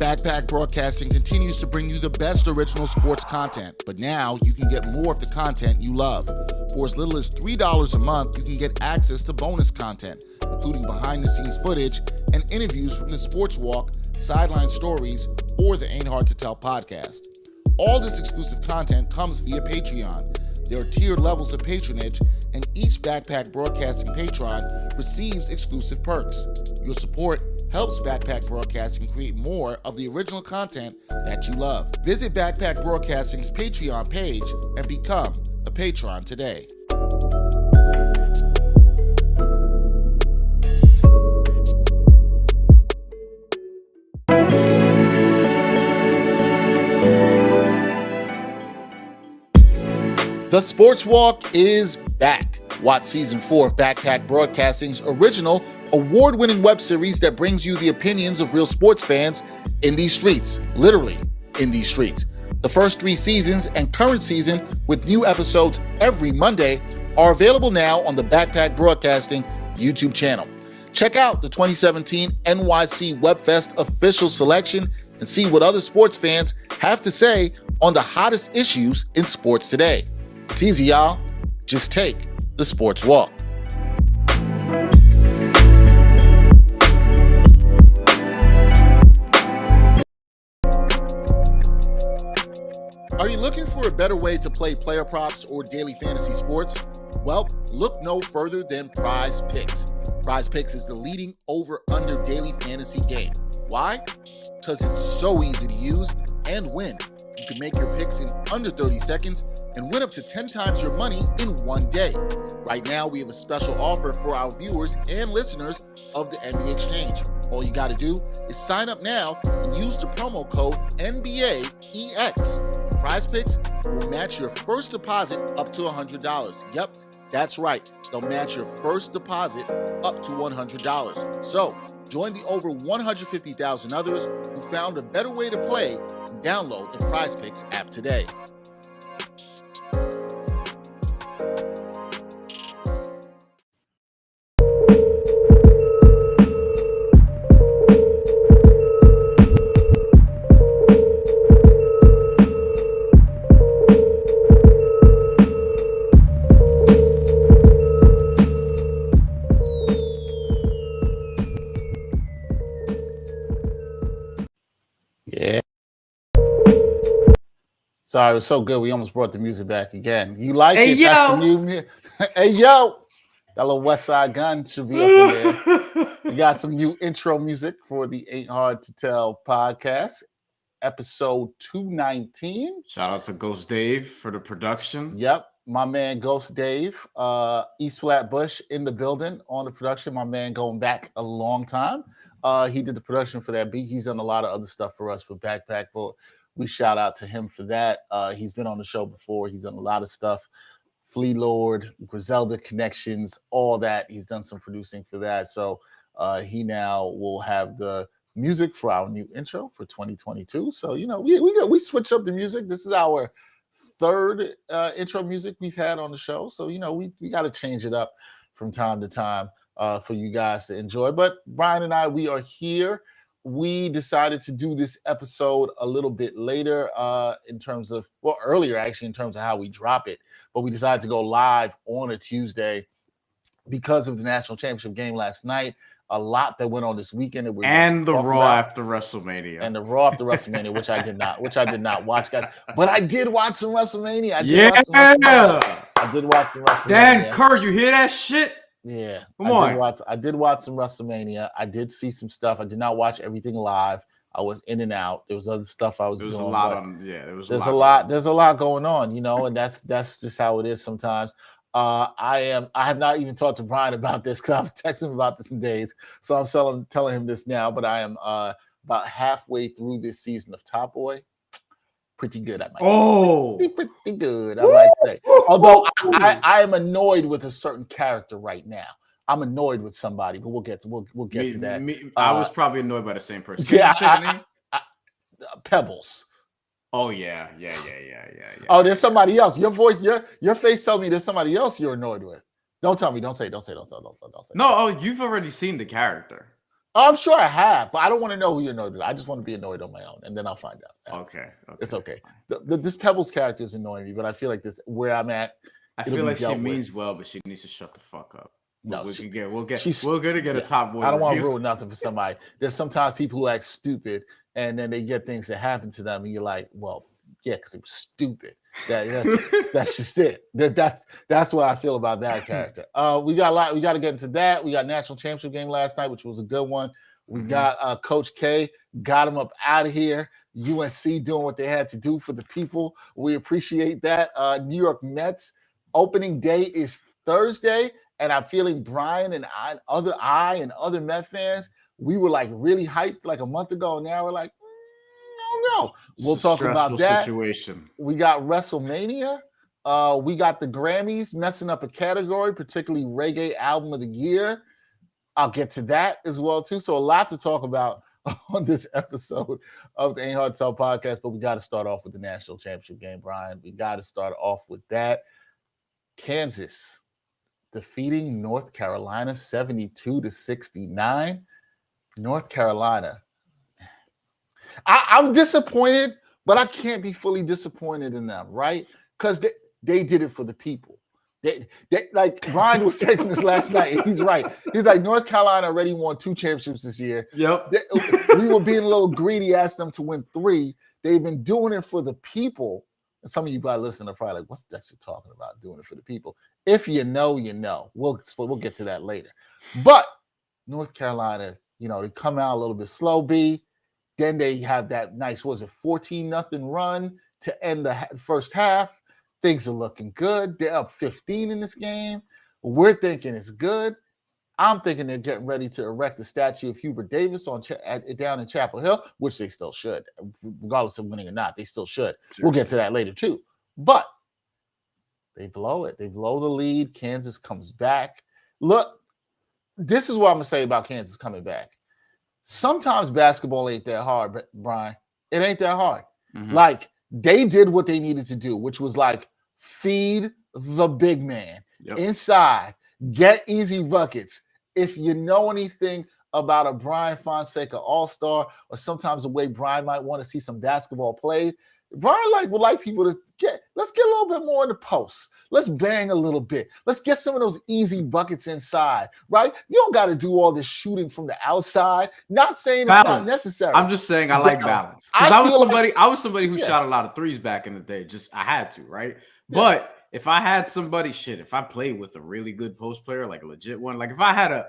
Backpack Broadcasting continues to bring you the best original sports content, but now you can get more of the content you love. For as little as $3 a month, you can get access to bonus content, including behind-the-scenes footage and interviews from the Sports Walk, Sideline Stories, or the Ain't Hard to Tell podcast. All this exclusive content comes via Patreon. There are tiered levels of patronage, and each Backpack Broadcasting patron receives exclusive perks. Your support helps Backpack Broadcasting create more of the original content that you love. Visit Backpack Broadcasting's Patreon page and become a patron today. The Sports Walk is back. Watch Season 4 of Backpack Broadcasting's original, award-winning web series that brings you the opinions of real sports fans in these streets, literally in these streets. The first 3 seasons and current season with new episodes every Monday are available now on the Backpack Broadcasting YouTube channel. Check out the 2017 NYC WebFest official selection and see what other sports fans have to say on the hottest issues in sports today. It's easy, y'all. Just take the Sports Walk. Are you looking for a better way to play player props or daily fantasy sports? Well, look no further than Prize Picks. Prize Picks is the leading over-under daily fantasy game. Why? Because it's so easy to use and win. You can make your picks in under 30 seconds and win up to 10 times your money in one day. Right now, we have a special offer for our viewers and listeners of the NBA Exchange. All you got to do is sign up now and use the promo code NBAEX. Prize Picks will match your first deposit up to $100. Yep, that's right. They'll match your first deposit up to $100. So, join the over 150,000 others who found a better way to play and download the Prize Picks app today. Sorry, it was so good. We almost brought the music back again. You like it? Yo. That's the new. Hey, yo. That little West Side Gun should be up in there. We got some new intro music for the Ain't Hard to Tell podcast, episode 219. Shout out to Ghost Dave for the production. Yep. My man, Ghost Dave, East Flatbush in the building on the production. My man going back a long time. He did the production for that beat. He's done a lot of other stuff for us for Backpack, but we shout out to him for that. He's been on the show before. He's done a lot of stuff. Flea Lord, Griselda Connections, all that. He's done some producing for that. So he now will have the music for our new intro for 2022. So, you know, we switch up the music. This is our third intro music we've had on the show. So, you know, we got to change it up from time to time for you guys to enjoy. But Brian and I, we are here. We decided to do this episode a little bit later in terms of, well, earlier actually in terms of how we drop it, but we decided to go live on a Tuesday because of the national championship game last night. A lot that went on this weekend. And the Raw after WrestleMania. And the Raw after WrestleMania, which I did not watch, guys. But I did watch some WrestleMania. I did watch some WrestleMania. Dan Kerr, you hear that shit? Yeah, I did watch some WrestleMania. I did see some stuff. I did not watch everything live. I was in and out. There was other stuff I was doing. There's a lot going on, you know, and that's just how it is sometimes. I have not even talked to Brian about this because I've texted him about this in days. So I'm telling him this now, but I am about halfway through this season of Top Boy. Pretty good, I might say. Pretty good, I might say. Although I am annoyed with a certain character right now. I'm annoyed with somebody, but we'll get to that. I was probably annoyed by the same person. Yeah, Pebbles. Oh yeah. Oh, there's somebody else. Your voice, your face tells me there's somebody else you're annoyed with. Don't tell me. Don't say. No, you've already seen the character. I'm sure I have, but I don't want to know who you're annoyed with. I just want to be annoyed on my own, and then I'll find out. After. Okay. It's okay. This Pebbles character is annoying me, but I feel like this where I'm at. I feel like she means well, but she needs to shut the fuck up. No, we're gonna get a top boy. I don't want to ruin nothing for somebody. There's sometimes people who act stupid, and then they get things that happen to them, and you're like, well, yeah, because it was stupid. That's just it. That's what I feel about that character. We got a lot. We got to get into that. We got national championship game last night, which was a good one. We got Coach K, got him up out of here. UNC doing what they had to do for the people. We appreciate that. New York Mets opening day is Thursday. And I'm feeling Brian and other Met fans, we were like really hyped like a month ago. Now we're like, no. We'll talk about that. Situation. We got WrestleMania. We got the Grammys messing up a category, particularly Reggae Album of the Year. I'll get to that as well, too. So a lot to talk about on this episode of the Ain't Hard to Tell podcast, but we got to start off with the national championship game, Brian. We got to start off with that. Kansas defeating North Carolina 72-69. North Carolina. I'm disappointed, but I can't be fully disappointed in them, right? Because they did it for the people. They like Ryan was texting us last night, and he's right. He's like, North Carolina already won 2 championships this year. Yep. We were being a little greedy, asked them to win 3. They've been doing it for the people. And some of you probably listening are probably like, what's Dexter talking about, doing it for the people? If you know, you know. We'll get to that later. But North Carolina, they come out a little bit slow, B. Then they have that nice, 14-0 run to end the first half. Things are looking good. They're up 15 in this game. We're thinking it's good. I'm thinking they're getting ready to erect the statue of Hubert Davis down in Chapel Hill, which they still should. Regardless of winning or not, they still should. We'll get to that later, too. But they blow it. They blow the lead. Kansas comes back. Look, this is what I'm going to say about Kansas coming back. Sometimes basketball ain't that hard, Brian. It ain't that hard. Like, they did what they needed to do, which was like feed the big man inside, get easy buckets. If you know anything about a Bryan Fonseca all-star, or sometimes the way Brian might want to see some basketball played, Brian would like people to let's get a little bit more in the post. Let's bang a little bit. Let's get some of those easy buckets inside, right? You don't got to do all this shooting from the outside. Not saying it's not necessary. I'm just saying I like balance. Because I was somebody who shot a lot of threes back in the day. Just I had to, right? Yeah. But if I had somebody, if I played with a really good post player, like a legit one, like if I had a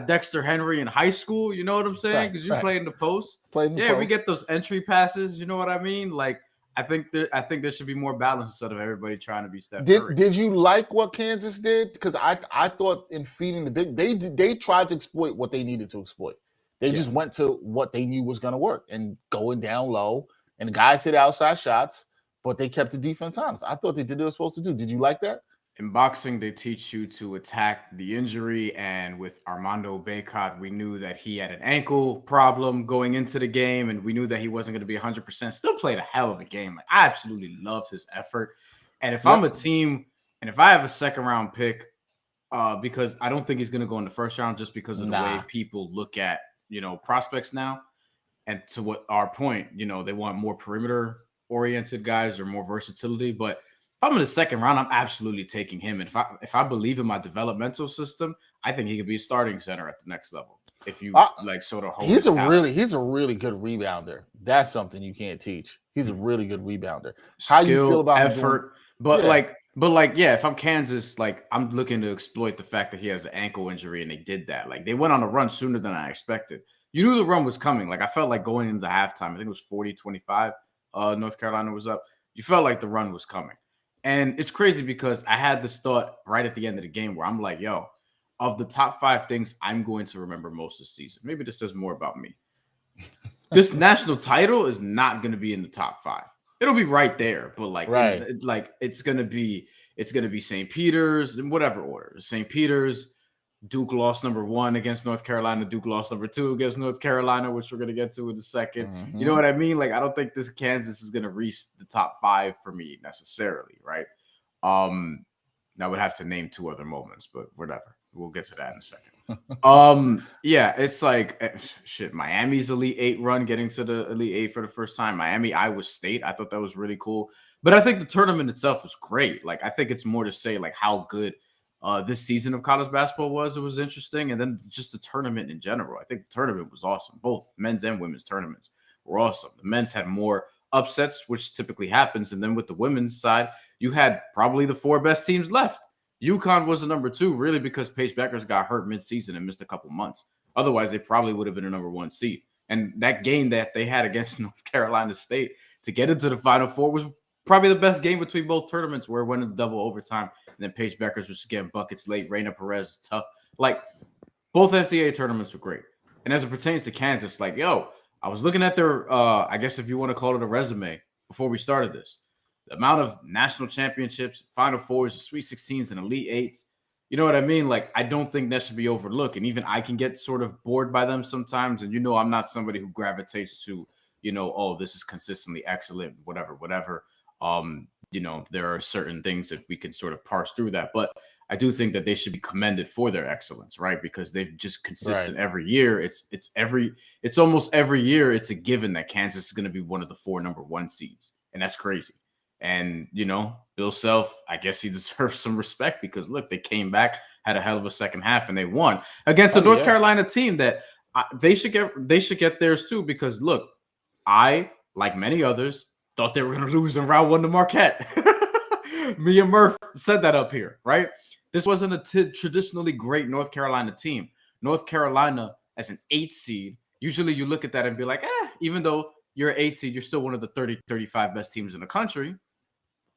Dexter Henry in high school, you know what I'm saying? Because you play in the post. We get those entry passes, you know what I mean? Like I think there should be more balance instead of everybody trying to be Steph Curry. Did you like what Kansas did? Because I thought in feeding the big, they tried to exploit what they needed to exploit. They just went to what they knew was going to work and going down low, and the guys hit outside shots, but they kept the defense honest. I thought they did what they were supposed to do. Did you like that? In boxing, they teach you to attack the injury, and with Armando Bacot, we knew that he had an ankle problem going into the game, and we knew that he wasn't going to be 100%. Still played a hell of a game. Like, I absolutely loved his effort. And if I'm a team, and if I have a second-round pick, because I don't think he's going to go in the first round just because of the way people look at, prospects now. And to what our point, they want more perimeter-oriented guys or more versatility, but if I'm in the second round, I'm absolutely taking him. And if I believe in my developmental system, I think he could be a starting center at the next level. If you sort of hold he's a really good rebounder. That's something you can't teach. He's a really good rebounder. How do you feel about effort? If I'm Kansas, I'm looking to exploit the fact that he has an ankle injury, and they did that. Like, they went on a run sooner than I expected. You knew the run was coming. Like, I felt like going into halftime, I think it was 40-25. North Carolina was up. You felt like the run was coming. And it's crazy because I had this thought right at the end of the game where I'm like, yo, of the top 5 things I'm going to remember most this season, maybe this says more about me. This national title is not going to be in the top 5. It'll be right there, but it's going to be St. Peter's in whatever order. St. Peter's, Duke lost number 1 against North Carolina. Duke lost number 2 against North Carolina, which we're going to get to in a second. Mm-hmm. You know what I mean? Like, I don't think this Kansas is going to reach the top 5 for me necessarily, right? Now, I would have to name 2 other moments, but whatever. We'll get to that in a second. Yeah, it's like shit. Miami's Elite Eight run, getting to the Elite Eight for the first time. Miami, Iowa State. I thought that was really cool. But I think the tournament itself was great. Like, I think it's more to say like how good this season of college basketball was. It was interesting, and then just the tournament in general. I think the tournament was awesome. Both men's and women's tournaments were awesome. The men's had more upsets, which typically happens, and then with the women's side, you had probably the 4 best teams left. UConn was the number 2, really, because Paige Beckers got hurt mid-season and missed a couple months. Otherwise, they probably would have been a number 1 seed. And that game that they had against North Carolina State to get into the Final Four was probably the best game between both tournaments, where it went into double overtime. And then Paige Beckers was getting buckets late. Raina Perez is tough. Like, both NCAA tournaments were great. And as it pertains to Kansas, like, yo, I was looking at their, I guess if you want to call it a resume, before we started this. The amount of national championships, Final Fours, Sweet 16s, and Elite Eights. You know what I mean? Like, I don't think that should be overlooked. And even I can get sort of bored by them sometimes. And, I'm not somebody who gravitates to, oh, this is consistently excellent, whatever. There are certain things that we can sort of parse through that. But I do think that they should be commended for their excellence, right? Because they've just consistent every year. It's almost every year it's a given that Kansas is going to be one of the 4 number 1 seeds. And that's crazy. And, Bill Self, I guess he deserves some respect because, look, they came back, had a hell of a second half, and they won against a North Carolina team that they should get theirs too because, look, I, like many others, thought they were going to lose in round 1 to Marquette. Me and Murph said that up here, right? This wasn't a traditionally great North Carolina team. North Carolina as an 8th seed, usually you look at that and be like, even though you're an 8th seed, you're still one of the 30, 35 best teams in the country.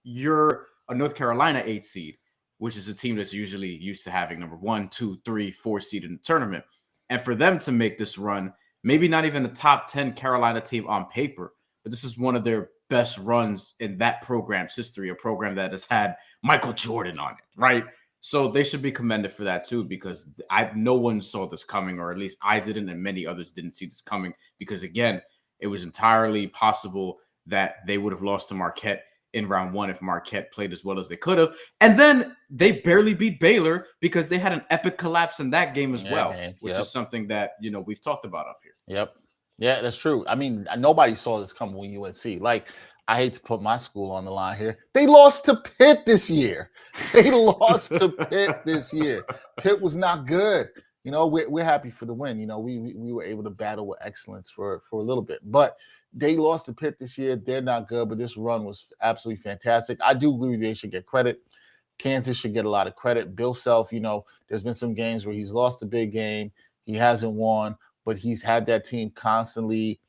You're a North Carolina 8th seed, which is a team that's usually used to having number 1, 2, 3, 4 seed in the tournament. And for them to make this run, maybe not even a top 10 Carolina team on paper, but this is one of their best runs in that program's history, a program that has had Michael Jordan on it, right? So they should be commended for that too, because no one saw this coming, or at least I didn't, and many others didn't see this coming, because again, it was entirely possible that they would have lost to Marquette in round 1 if Marquette played as well as they could have. And then they barely beat Baylor because they had an epic collapse in that game as well, which is something that, we've talked about up here. Yep. Yeah, that's true. I mean, nobody saw this coming with UNC. Like, I hate to put my school on the line here. They lost to Pitt this year. Pitt this year. Pitt was not good. We're happy for the win. We were able to battle with excellence for a little bit. But they lost to Pitt this year. They're not good, but this run was absolutely fantastic. I do agree they should get credit. Kansas should get a lot of credit. Bill Self, there's been some games where he's lost a big game. He hasn't won, but he's had that team constantly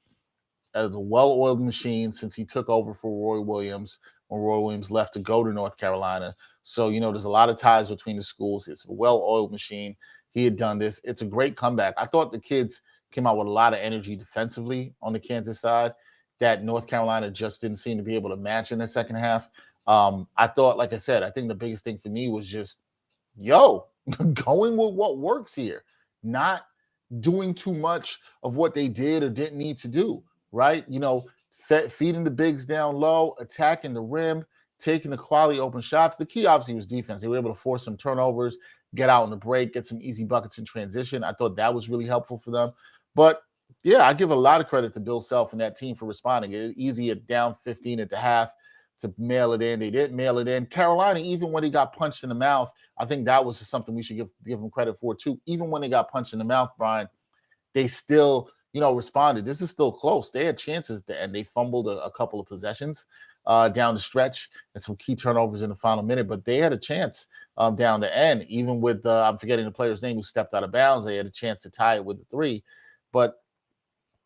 as a well-oiled machine since he took over for Roy Williams when Roy Williams left to go to North Carolina. So, there's a lot of ties between the schools. It's a well-oiled machine. He had done this. It's a great comeback. I thought the kids came out with a lot of energy defensively on the Kansas side that North Carolina just didn't seem to be able to match in the second half. I thought, like I said, I think the biggest thing for me was just, going with what works here, not doing too much of what they did or didn't need to do, right? Feeding the bigs down low, attacking the rim, taking the quality open shots. The key obviously was defense. They were able to force some turnovers, get out in the break, get some easy buckets in transition. I thought that was really helpful for them. But yeah, I give a lot of credit to Bill Self and that team for responding. It was easy at down 15 at the half to mail it in. They didn't mail it in. Carolina, even when he got punched in the mouth, I think that was something we should give them credit for too. Even when they got punched in the mouth, Brian, they still, responded. This is still close. They had chances and they fumbled a couple of possessions down the stretch and some key turnovers in the final minute, but they had a chance down the end, even with, I'm forgetting the player's name who stepped out of bounds. They had a chance to tie it with a 3. But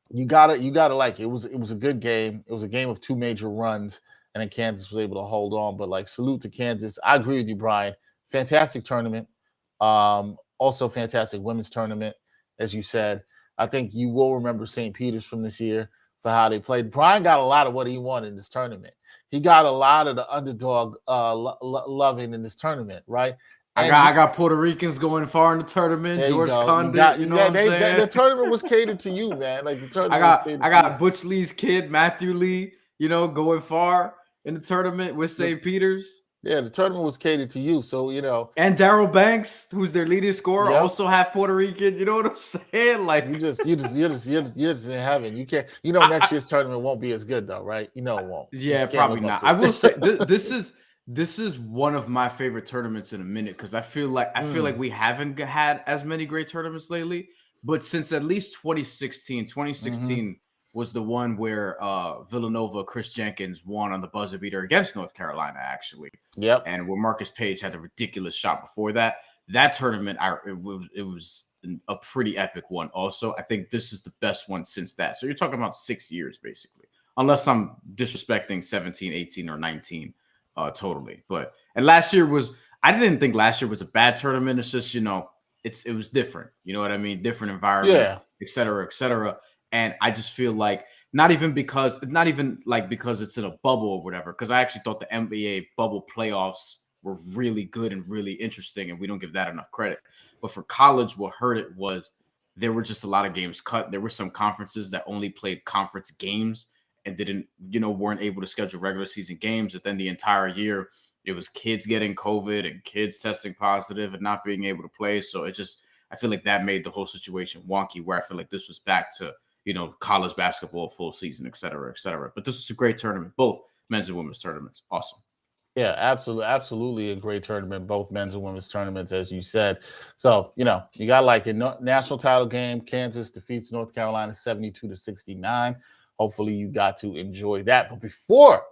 you gotta like it was a good game. It was a game of 2 major runs, and then Kansas was able to hold on. But like, salute to Kansas. I agree with you, Brian. Fantastic tournament. Also fantastic women's tournament, as you said. I think you will remember St. Peter's from this year for how they played. Brian got a lot of what he wanted in this tournament. He got a lot of the underdog loving in this tournament, right? I got Puerto Ricans going far in the tournament. George Condit, what I'm saying? The tournament was catered to you, man. Like the tournament. I got Butch Lee's kid, Matthew Lee, going far in the tournament with St. Peter's. Yeah, the tournament was catered to you. So, And Daryl Banks, who's their leading scorer, yep. also half Puerto Rican. You know what I'm saying? Like You just in heaven. You can't. Next year's tournament won't be as good though, right? It won't. You yeah, just can't probably live up not. to I it. will say this is one of my favorite tournaments in a minute because I feel like we haven't had as many great tournaments lately. But since at least 2016 Mhm. was the one where Villanova, Chris Jenkins won on the buzzer beater against North Carolina, actually. Yep. And where Marcus Page had a ridiculous shot before that. That tournament, it was a pretty epic one. Also, I think this is the best one since that. So you're talking about 6 years, basically. Unless I'm disrespecting 17, 18, or 19 totally. And last year I didn't think last year was a bad tournament. It's just, it was different. You know what I mean? Different environment, Yeah. et cetera, et cetera. And I just feel like not even because it's in a bubble or whatever, because I actually thought the NBA bubble playoffs were really good and really interesting, and we don't give that enough credit. But for college, what hurt it was there were just a lot of games cut. There were some conferences that only played conference games and weren't able to schedule regular season games. And then the entire year, it was kids getting COVID and kids testing positive and not being able to play. So I feel like that made the whole situation wonky, where I feel like this was back to, college basketball, full season, et cetera, et cetera. But this was a great tournament, both men's and women's tournaments. Awesome. Yeah, absolutely a great tournament, both men's and women's tournaments, as you said. So, you got like a national title game. Kansas defeats North Carolina 72-69. Hopefully you got to enjoy that. But before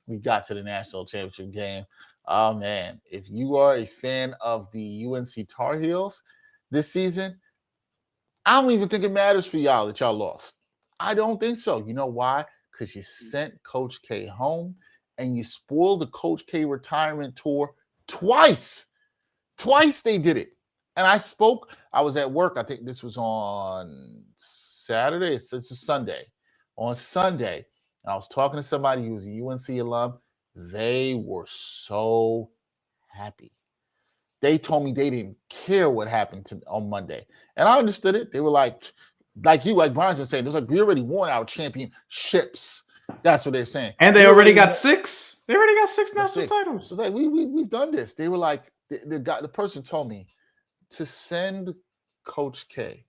we got to the national championship game, oh man, if you are a fan of the UNC Tar Heels this season, I don't even think it matters for y'all that y'all lost. I don't think so. You know why? Because you sent Coach K home and you spoiled the Coach K retirement tour twice. Twice they did it. And I was at work. I think this was on Saturday. This was Sunday. On Sunday, I was talking to somebody who was a UNC alum. They were so happy. They told me they didn't care what happened on Monday. And I understood it. They were like Brian's been saying, it was like, we already won our championships. That's what they're saying. And they already got 6. They already got 6 national titles. It's like, we've done this. They were like, the person told me to send Coach K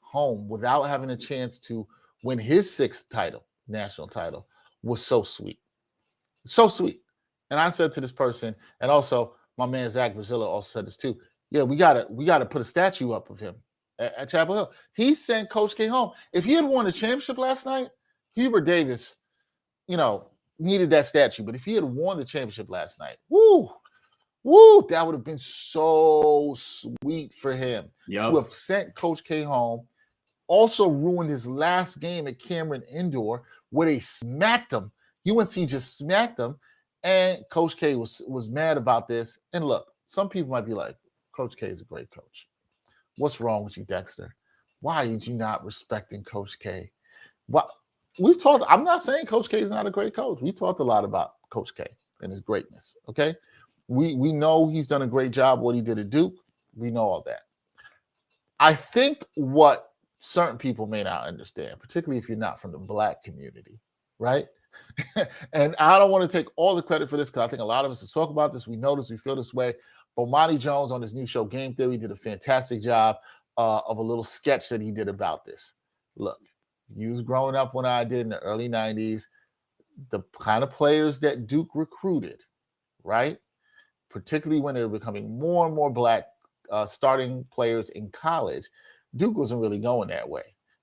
home without having a chance to win his 6th title, national title, was so sweet. So sweet. And I said to this person, and also my man Zach Brazilla also said this too. Yeah, we gotta put a statue up of him at Chapel Hill. He sent Coach K home. If he had won the championship last night, Hubert Davis, needed that statue. But if he had won the championship last night, woo, that would have been so sweet for him to have sent Coach K home. Also ruined his last game at Cameron Indoor, where they smacked him. UNC just smacked him. And Coach K was mad about this. And look, some people might be like, Coach K is a great coach. What's wrong with you, Dexter? Why are you not respecting Coach K? I'm not saying Coach K is not a great coach. We talked a lot about Coach K and his greatness, okay? We know he's done a great job, what he did at Duke. We know all that. I think what certain people may not understand, particularly if you're not from the Black community, right? And I don't want to take all the credit for this because I think a lot of us have spoken about this. We know this, we feel this way. Bomani Jones on his new show, Game Theory, did a fantastic job of a little sketch that he did about this. Look, you was growing up when I did in the early 90s, the kind of players that Duke recruited, right? Particularly when they were becoming more and more Black starting players in college, Duke wasn't really going that way.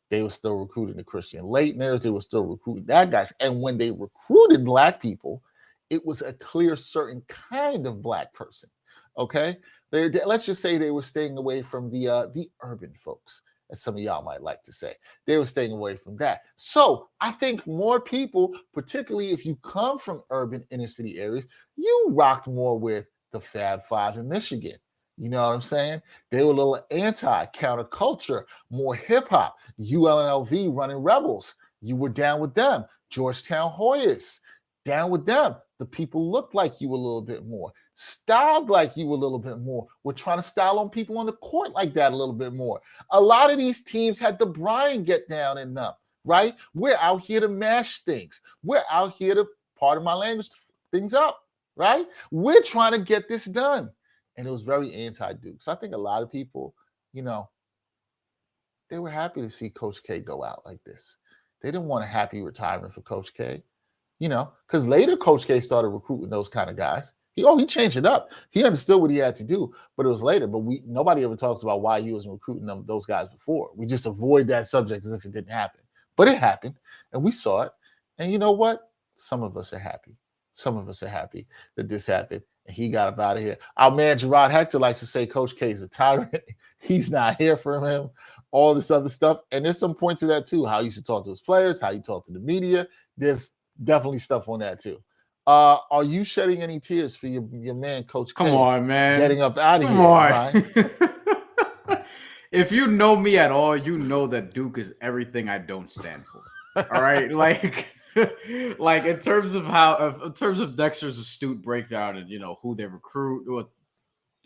They were still recruiting the Christian Leitners. They were still recruiting that guys. And when they recruited Black people, it was a clear, certain kind of Black person. Okay, let's just say they were staying away from the urban folks, as some of y'all might like to say. They were staying away from that. So I think more people, particularly if you come from urban inner city areas, you rocked more with the Fab Five in Michigan. You know what I'm saying? They were a little anti-counterculture, more hip-hop. UNLV running Rebels. You were down with them. Georgetown Hoyas, down with them. The people looked like you a little bit more. Styled like you a little bit more. We're trying to style on people on the court like that a little bit more. A lot of these teams had the Brian get down in them, right? We're out here to mash things. We're out here to, pardon my language, things up. right? We're trying to get this done. And it was very anti-Duke. So I think a lot of people, they were happy to see Coach K go out like this. They didn't want a happy retirement for Coach K, because later Coach K started recruiting those kind of guys. He changed it up. He understood what he had to do, but it was later. But nobody ever talks about why he was recruiting those guys before. We just avoid that subject as if it didn't happen. But it happened, and we saw it. And you know what? Some of us are happy. Some of us are happy that this happened, and he got up out of here. Our man Gerard Hector likes to say Coach K is a tyrant. He's not here for him. All this other stuff. And there's some points of that too. How he should talk to his players, how he talk to the media. There's definitely stuff on that too. Are you shedding any tears for your man, Coach K? Come on, man. Getting up out of here. Right? If you know me at all, you know that Duke is everything I don't stand for. All right. Like in terms of Dexter's astute breakdown and who they recruit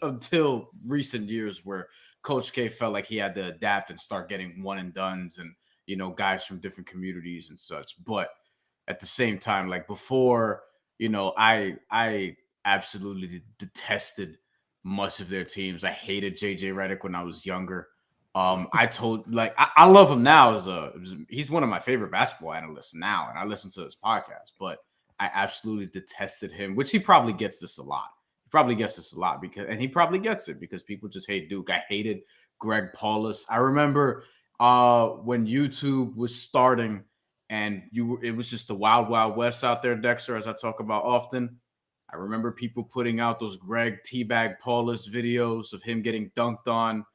until recent years where Coach K felt like he had to adapt and start getting one and dones and guys from different communities and such. But at the same time, like before, I absolutely detested much of their teams. I hated JJ Redick when I was younger. I love him now he's one of my favorite basketball analysts now, and I listen to his podcast, but I absolutely detested him, which he probably gets this a lot. He probably gets this a lot and he probably gets it because people just hate Duke. I hated Greg Paulus. I remember when YouTube was starting and it was just the wild, wild west out there, Dexter, as I talk about often. I remember people putting out those Greg Teabag Paulus videos of him getting dunked on.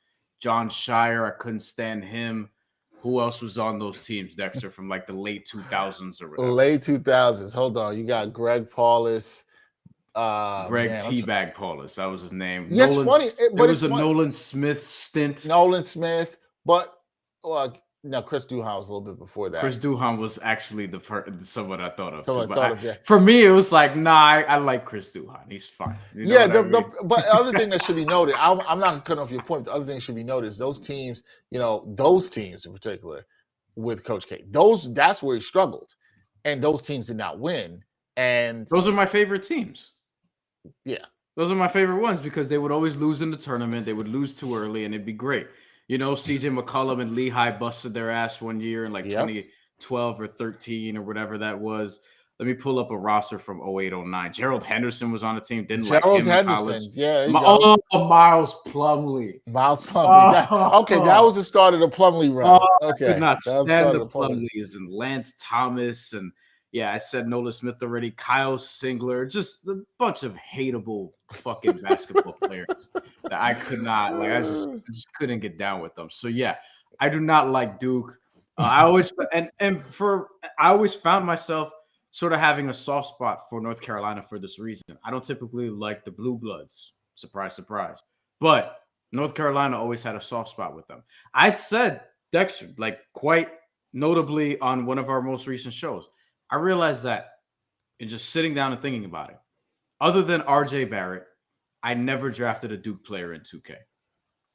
John Shire, I couldn't stand him. Who else was on those teams, Dexter, from like the late 2000s or whatever? Late 2000s. Hold on. You got Greg Paulus. Greg Teabag Paulus. That was his name. Yes, funny. But it was a funny. Nolan Smith stint. Nolan Smith. But no, Chris Duhon was a little bit before that. Chris Duhon was actually someone I thought of. Yeah. For me, it was like, nah, I like Chris Duhon. He's fine. But the other thing that should be noted, I'm not cutting off your point. The other thing that should be noted is those teams, those teams in particular with Coach K, that's where he struggled. And those teams did not win. And those are my favorite teams. Yeah. Those are my favorite ones because they would always lose in the tournament. They would lose too early, and it'd be great. CJ McCollum and Lehigh busted their ass one year in 2012 or 13 or whatever that was. Let me pull up a roster from 08-09. Gerald Henderson was on the team. Gerald Henderson. Yeah. Miles Plumlee. Miles Plumlee. Okay, that was the start of the Plumlee run. Okay. I could not stand the Plumlees and Lance Thomas and I said Nolan Smith already. Kyle Singler, just a bunch of hateable fucking basketball players that I could not I just couldn't get down with them. So I do not like Duke. I always found myself sort of having a soft spot for North Carolina for this reason. I don't typically like the Blue Bloods. Surprise, surprise. But North Carolina always had a soft spot with them. I'd said Dexter, quite notably on one of our most recent shows. I realized that in just sitting down and thinking about it, other than RJ Barrett, I never drafted a Duke player in 2K.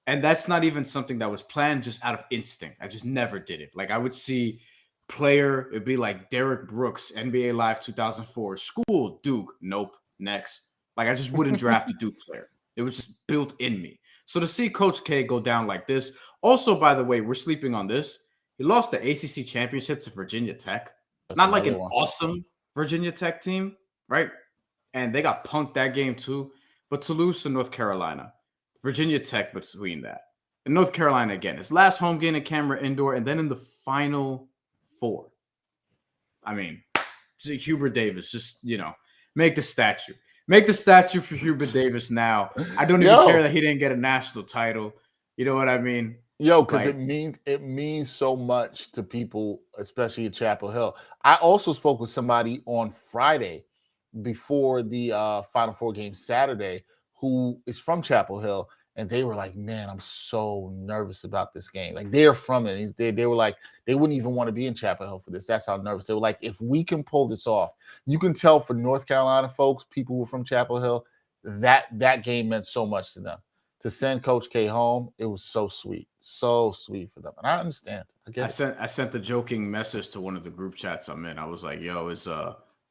And that's not even something that was planned just out of instinct. I just never did it. I would see player, it'd be like Derek Brooks, NBA Live 2004, school, Duke, nope, next. I just wouldn't draft a Duke player. It was just built in me. So to see Coach K go down like this, also, by the way, we're sleeping on this. He lost the ACC Championship to Virginia Tech. That's not like an awesome Virginia Tech team, right? And they got punked that game too. But to lose to North Carolina, Virginia Tech between that. And North Carolina again. His last home game in Cameron Indoor, and then in the Final Four. I mean, Hubert Davis, just, make the statue. Make the statue for Hubert Davis now. I don't even care that he didn't get a national title. You know what I mean? Because it means so much to people, especially at Chapel Hill. I also spoke with somebody on Friday before the Final Four game Saturday who is from Chapel Hill, and they were like, man, I'm so nervous about this game. They're from it. They were like, they wouldn't even want to be in Chapel Hill for this. That's how nervous. They were like, if we can pull this off, you can tell for North Carolina folks, people who were from Chapel Hill, that game meant so much to them. To send Coach K home, it was so sweet for them, and I understand. I sent a joking message to one of the group chats I'm in. I was like, "Yo, is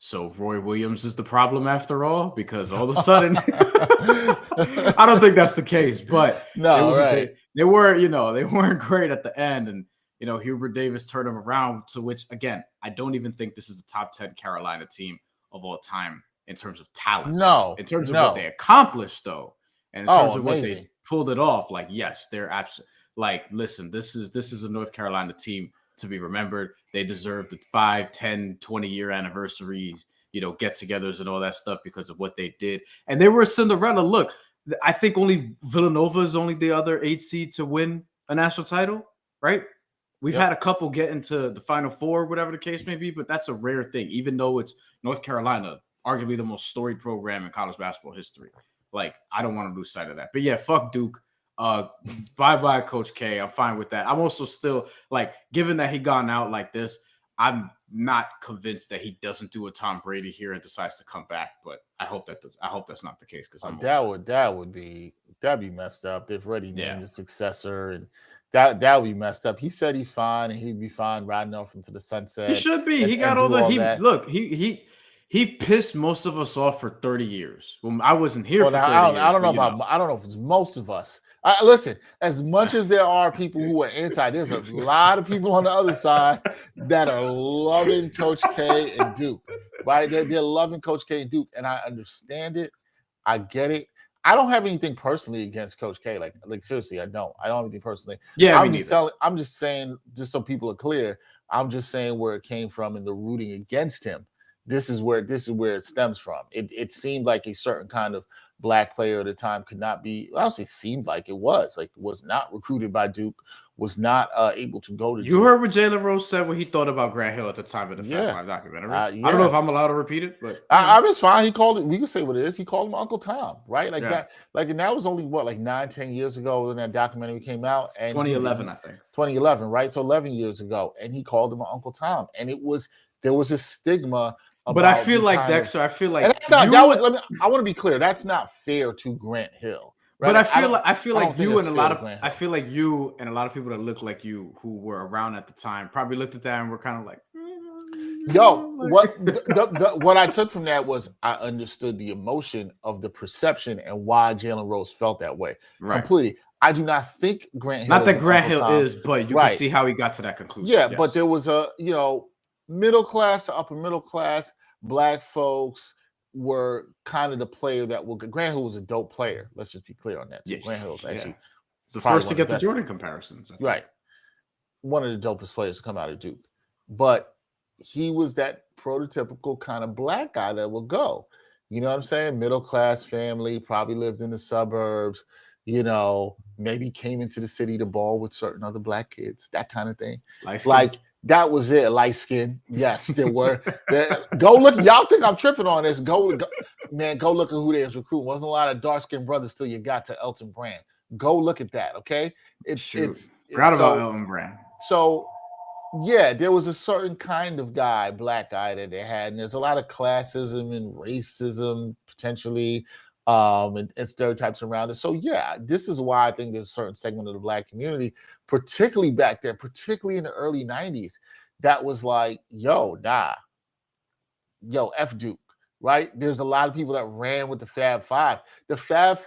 So Roy Williams is the problem after all, because all of a sudden, I don't think that's the case, but No, right. they were, they weren't great at the end, and Hubert Davis turned them around. To which, again, I don't even think this is a top 10 Carolina team of all time in terms of talent. No, In terms of what they no. accomplished, though, and in terms of what Amazing. they pulled it off, like, yes, they're absolutely, like, listen, this is a North Carolina team to be remembered. They deserve the 5, 10, 20-year anniversaries, get-togethers and all that stuff because of what they did. And they were a Cinderella. Look, I think only Villanova is only the other 8 seed to win a national title, right? We've had a couple get into the Final Four, whatever the case may be, but that's a rare thing, even though it's North Carolina, arguably the most storied program in college basketball history. Like, I don't want to lose sight of that. But yeah, fuck Duke. Bye-bye, Coach K. I'm fine with that. I'm also still, like, given that he gone out like this, I'm not convinced that he doesn't do a Tom Brady here and decides to come back. But I hope that's not the case, because that'd be messed up. They've already named the successor, and that would be messed up. He said he's fine and he'd be fine riding off into the sunset. He should be. He got all that. Look, he pissed most of us off for 30 years. Well, I wasn't here for 30 years. I don't know if it's most of us. Listen, as much as there are people who are anti, there's a lot of people on the other side that are loving Coach K and Duke, right? They're loving Coach K and Duke, and I understand it. I get it. I don't have anything personally against Coach K. Like seriously, I don't have anything personally. Yeah, I'm just saying, just so people are clear, I'm just saying where it came from in the rooting against him. This is where it stems from. It seemed like a certain kind of Black player at the time could not be. I don't say seemed like it was not recruited by Duke, was not able to go to. You heard what Jalen Rose said when he thought about Grant Hill at the time of the Fat Five documentary. I don't know if I'm allowed to repeat it, but I mean, it's fine. He called it. We can say what it is. He called him Uncle Tom, right? Like that. Like, and that was only 9-10 years ago when that documentary came out. And 2011, I think. 2011, right? So 11 years ago, and he called him Uncle Tom, and there was a stigma. But I feel like Dexter. I feel like that's not. I want to be clear. That's not fair to Grant Hill. Right? But I feel like you and a lot of people that look like you who were around at the time probably looked at that and were kind of like, yo, what I took from that was I understood the emotion of the perception and why Jalen Rose felt that way. Right. Completely. I do not think Grant Hill. Not that Grant Hill is, but you can see how he got to that conclusion. Yeah, but there was a middle class to upper middle class Black folks were kind of the player that will. Grant Hill was a dope player. Let's just be clear on that. Yeah, Grant Hill was actually the first to get the Jordan comparisons. Right. One of the dopest players to come out of Duke. But he was that prototypical kind of Black guy that will go. You know what I'm saying? Middle class family, probably lived in the suburbs, maybe came into the city to ball with certain other Black kids, that kind of thing. That was it. Light skin. Yes, there were. Go look. Y'all think I'm tripping on this. Go look at who they was recruiting. Wasn't a lot of dark skinned brothers till you got to Elton Brand. Go look at that. Okay. Forgot about Elton Brand. So yeah, there was a certain kind of guy, Black guy that they had. And there's a lot of classism and racism potentially. And stereotypes around it. So yeah, this is why I think there's a certain segment of the Black community, particularly back then, particularly in the early 90s, that was like, F Duke, right? There's a lot of people that ran with the Fab Five. The Fab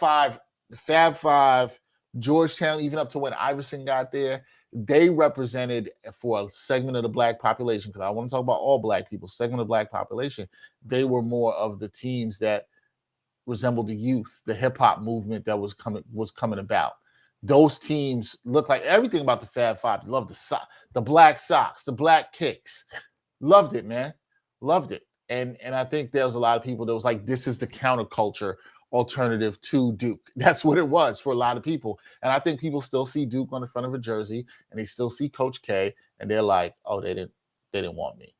Five, Georgetown, even up to when Iverson got there, they represented for a segment of the Black population, because I want to talk about all Black people, segment of the Black population. They were more of the teams that resembled the youth, the hip hop movement that was coming about. Those teams looked like everything about the Fab Five. Loved the black socks, the black kicks. Loved it, man. Loved it. And I think there was a lot of people that was like, this is the counterculture alternative to Duke. That's what it was for a lot of people. And I think people still see Duke on the front of a jersey, and they still see Coach K, and they're like, oh, they didn't want me.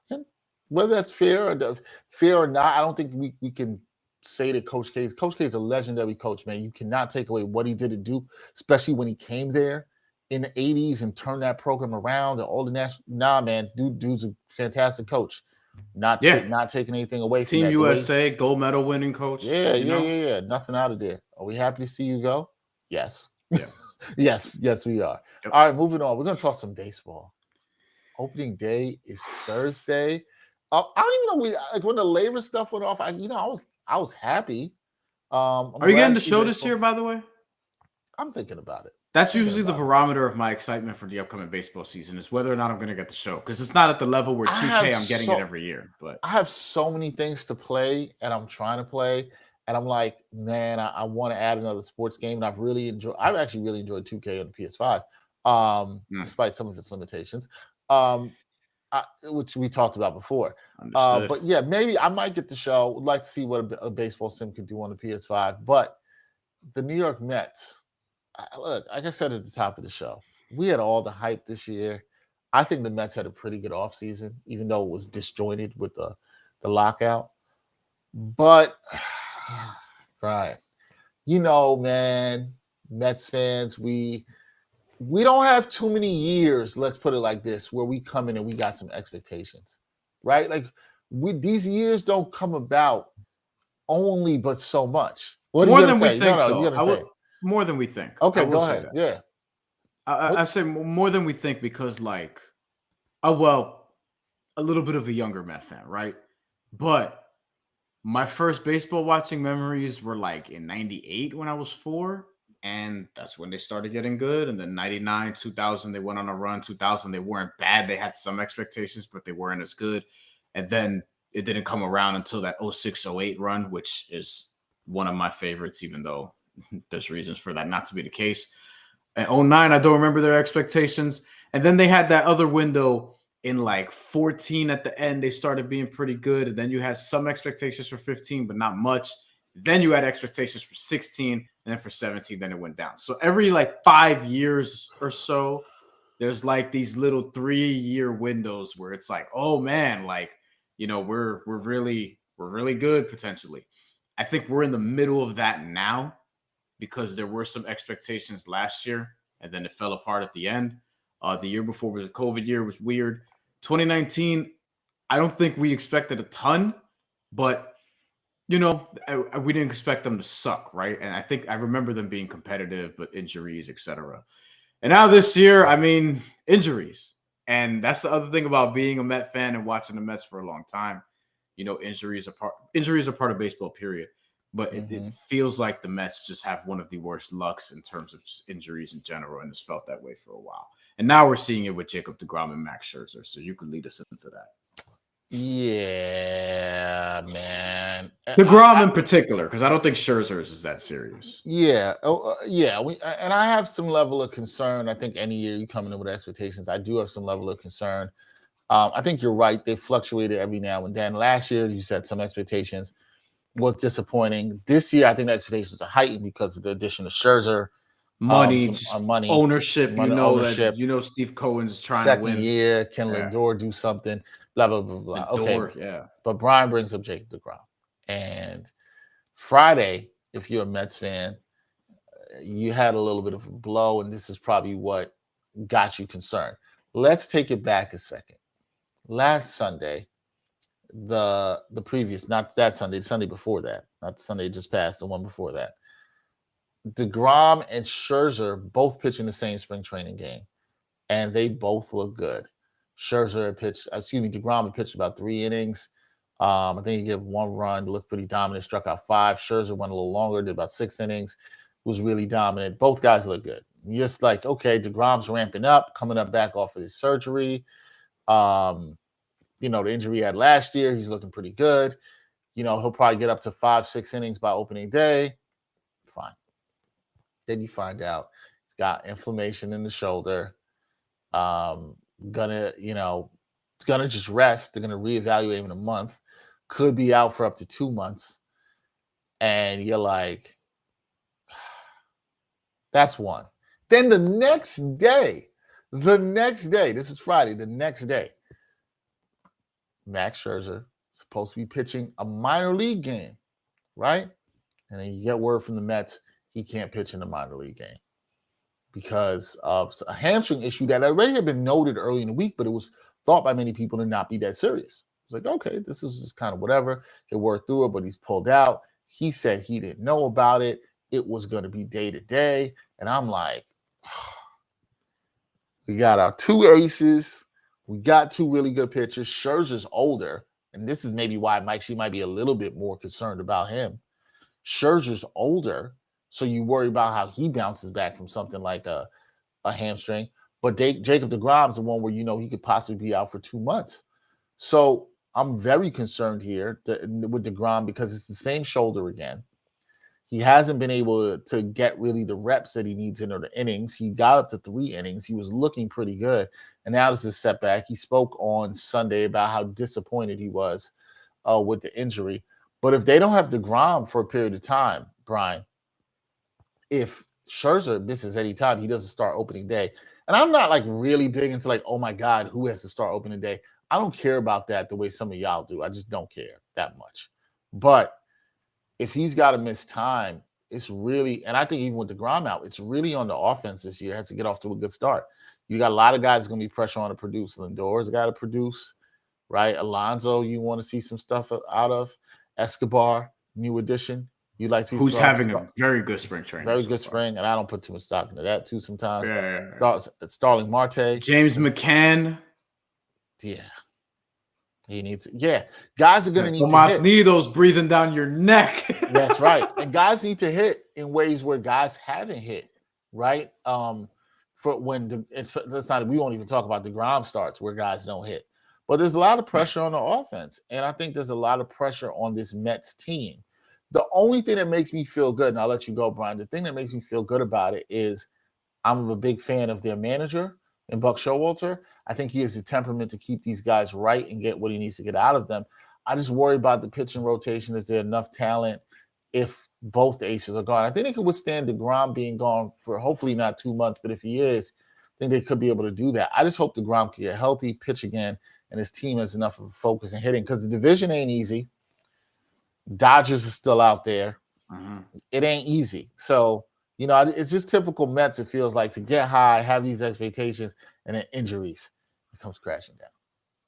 And whether that's fair or not, I don't think we can say that Coach K is a legendary coach, man. You cannot take away what he did at Duke, especially when he came there in the 80s and turned that program around. And all the national, man, dude's a fantastic coach. Not taking anything away from Team USA, gold medal winning coach. Yeah. Nothing out of there. Are we happy to see you go? Yes. Yeah. yes, we are. Yep. All right, moving on. We're going to talk some baseball. Opening day is Thursday. I don't even know. Like when the labor stuff went off, I was happy. I'm Are you glad getting to the see show this baseball. year, by the way? I'm thinking about it. That's Thinking usually the about it. barometer of my excitement for the upcoming baseball season is whether or not I'm going to get the show. Because it's not at the level where 2K, I'm getting it every year. But I have so many things to play, and I'm trying to play, and I'm like, man, I want to add another sports game. And I've actually really enjoyed 2K on the PS5, despite some of its limitations, which we talked about before. understood. But yeah, maybe I might get the show. Would like to see what a baseball sim could do on the PS5. But the New York Mets, look, like I said at the top of the show, we had all the hype this year. I think the Mets had a pretty good offseason, even though it was disjointed with the lockout. But right, man, Mets fans, we don't have too many years, let's put it like this, where we come in and we got some expectations, right? Like these years don't come about only but so much. What are you More gonna than we say? think, No, though. you're gonna say. More than we think. I Okay, will go say ahead. that. Yeah. I say more than we think because, like, well, a little bit of a younger Met fan, right? But my first baseball watching memories were like in 98 when I was 4. And that's when they started getting good. And then 99, 2000, they went on a run. 2000, they weren't bad. They had some expectations, but they weren't as good. And then it didn't come around until that 06-08 run, which is one of my favorites, even though there's reasons for that not to be the case. At 09, I don't remember their expectations. And then they had that other window in like 14 at the end. They started being pretty good. And then you had some expectations for 15, but not much. Then you had expectations for 16, and then for 17, then it went down. So every like 5 years or so, there's like these little 3-year windows where it's like, oh man, like, we're really good potentially. I think we're in the middle of that now because there were some expectations last year and then it fell apart at the end. The year before was a COVID year, was weird. 2019, I don't think we expected a ton, but we didn't expect them to suck, right? And I think I remember them being competitive, but injuries, etc. And now this year, I mean, injuries. And that's the other thing about being a Met fan and watching the Mets for a long time. Injuries are part of baseball, period. But it feels like the Mets just have one of the worst lucks in terms of just injuries in general, and it's felt that way for a while. And now we're seeing it with Jacob deGrom and Max Scherzer. So you could lead us into that. Yeah, man. deGrom in particular, because I don't think Scherzer's is that serious. Yeah. Yeah. And I have some level of concern. I think any year you come in with expectations, I do have some level of concern. I think you're right. They fluctuated every now and then. Last year, you said some expectations was disappointing. This year, I think the expectations are heightened because of the addition of Scherzer. Money, ownership. Ownership. Steve Cohen's trying second to win. Year, can Lindor do something? Blah blah blah blah. Lindor, okay, yeah. But Brian brings up Jacob deGrom, and Friday, if you're a Mets fan, you had a little bit of a blow, and this is probably what got you concerned. Let's take it back a second. Last Sunday, the previous, not that Sunday, the Sunday before that, not the Sunday just passed, the one before that, deGrom and Scherzer both pitched in the same spring training game, and they both look good. deGrom had pitched about 3 innings. I think he gave 1 run, looked pretty dominant, struck out 5. Scherzer went a little longer, did about 6 innings, was really dominant. Both guys look good. Just like, okay, deGrom's ramping up, coming up back off of his surgery. The injury he had last year, he's looking pretty good. He'll probably get up to 5-6 innings by opening day. Fine. Then you find out he's got inflammation in the shoulder. Gonna just rest. They're gonna reevaluate him in a month. Could be out for up to 2 months. And you're like, that's one. Then the next day, this is Friday, the next day, Max Scherzer supposed to be pitching a minor league game, right? And then you get word from the Mets, he can't pitch in the minor league game because of a hamstring issue that already had been noted early in the week, but it was thought by many people to not be that serious. It's like, okay, this is just kind of whatever. He'll work through it, but he's pulled out. He said he didn't know about it. It was going to be day to day. And I'm like, we got our 2 aces. We got 2 really good pitchers. Scherzer's older, and this is maybe why she might be a little bit more concerned about him. Scherzer's older, so you worry about how he bounces back from something like a hamstring. But Jacob deGrom's the one where he could possibly be out for 2 months. So I'm very concerned here with deGrom because it's the same shoulder again. He hasn't been able to get really the reps that he needs in the innings. He got up to 3 innings. He was looking pretty good. And now this is a setback. He spoke on Sunday about how disappointed he was with the injury. But if they don't have deGrom for a period of time, Brian, if Scherzer misses any time, he doesn't start opening day. And I'm not like really big into like, oh my God, who has to start opening day? I don't care about that the way some of y'all do. I just don't care that much. But if he's got to miss time, it's really, and I think even with deGrom out, it's really on the offense this year. It has to get off to a good start. You got a lot of guys going to be pressure on to produce. Lindor's got to produce, right? Alonso, you want to see some stuff out of. Escobar, new addition. You like to see who's having a very good spring training. Very good spring, and I don't put too much stock into that too sometimes. Yeah. Starling Marte. James McCann. Yeah. He needs, guys are going to need Tomas to hit. Nido's breathing down your neck. That's right. And guys need to hit in ways where guys haven't hit, right? For when we won't even talk about deGrom starts where guys don't hit. But there's a lot of pressure on the offense. And I think there's a lot of pressure on this Mets team. The only thing that makes me feel good, and I'll let you go, Brian, the thing that makes me feel good about it is I'm a big fan of their manager in Buck Showalter. I think he has the temperament to keep these guys right and get what he needs to get out of them. I just worry about the pitching rotation. Is there enough talent if both aces are gone? I think they could withstand deGrom being gone for hopefully not 2 months, but if he is, I think they could be able to do that. I just hope deGrom can get healthy, pitch again, and his team has enough of a focus in hitting because the division ain't easy. Dodgers are still out there. Mm-hmm. It ain't easy. So, it's just typical Mets, it feels like, to get high, have these expectations, and then injuries. It comes crashing down.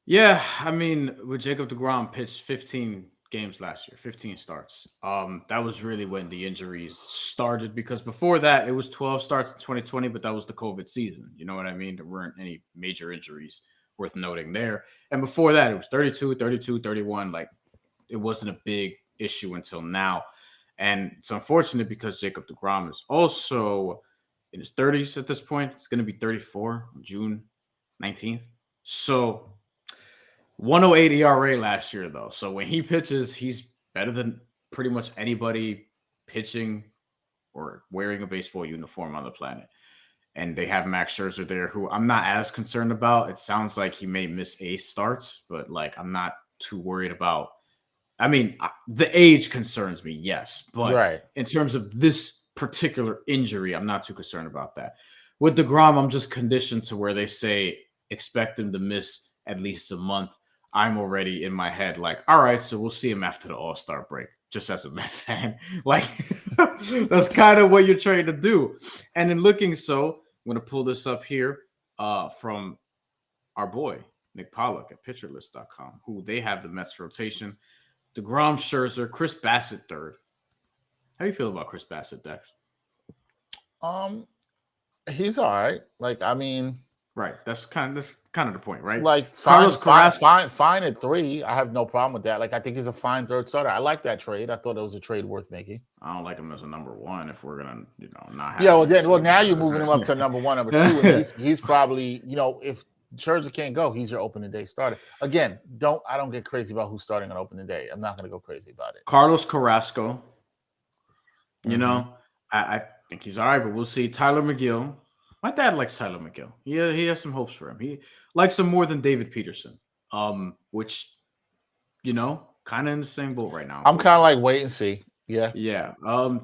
Yeah, I mean, with Jacob deGrom pitched 15 games last year, 15 starts. That was really when the injuries started because before that, it was 12 starts in 2020, but that was the COVID season. You know what I mean? There weren't any major injuries worth noting there. And before that, it was 32, 32, 31. Like, it wasn't a big issue until now. And it's unfortunate because Jacob deGrom is also in his 30s at this point. It's going to be 34 on June 19th. So 108 ERA last year, though. So when he pitches, he's better than pretty much anybody pitching or wearing a baseball uniform on the planet. And they have Max Scherzer there, who I'm not as concerned about. It sounds like he may miss ace starts, but I'm not too worried about. I mean, the age concerns me, yes. But in terms of this particular injury, I'm not too concerned about that. With deGrom, I'm just conditioned to where they say expect him to miss at least a month. I'm already in my head like, all right, so we'll see him after the All-Star break, just as a Met fan. That's kind of what you're trying to do. And in looking so, I'm going to pull this up here from our boy, Nick Pollock at pitcherlist.com, who they have the Mets rotation. deGrom, Scherzer, Chris Bassett third. How do you feel about Chris Bassett, Dex? He's all right. Right. That's kind of the point, right? Fine at 3. I have no problem with that. I think he's a fine third starter. I like that trade. I thought it was a trade worth making. I don't like him as a number 1 if we're gonna, not have. Yeah. Well, now you're moving him up to number 1, number 2, and he's probably, if Scherzer can't go, he's your opening day starter. Again, I don't get crazy about who's starting on opening day. I'm not going to go crazy about it. Carlos Carrasco. I think he's all right, but we'll see. Tyler McGill. My dad likes Tyler McGill. He has some hopes for him. He likes him more than David Peterson, which, kind of in the same boat right now. I'm kind of wait and see. Yeah. Yeah.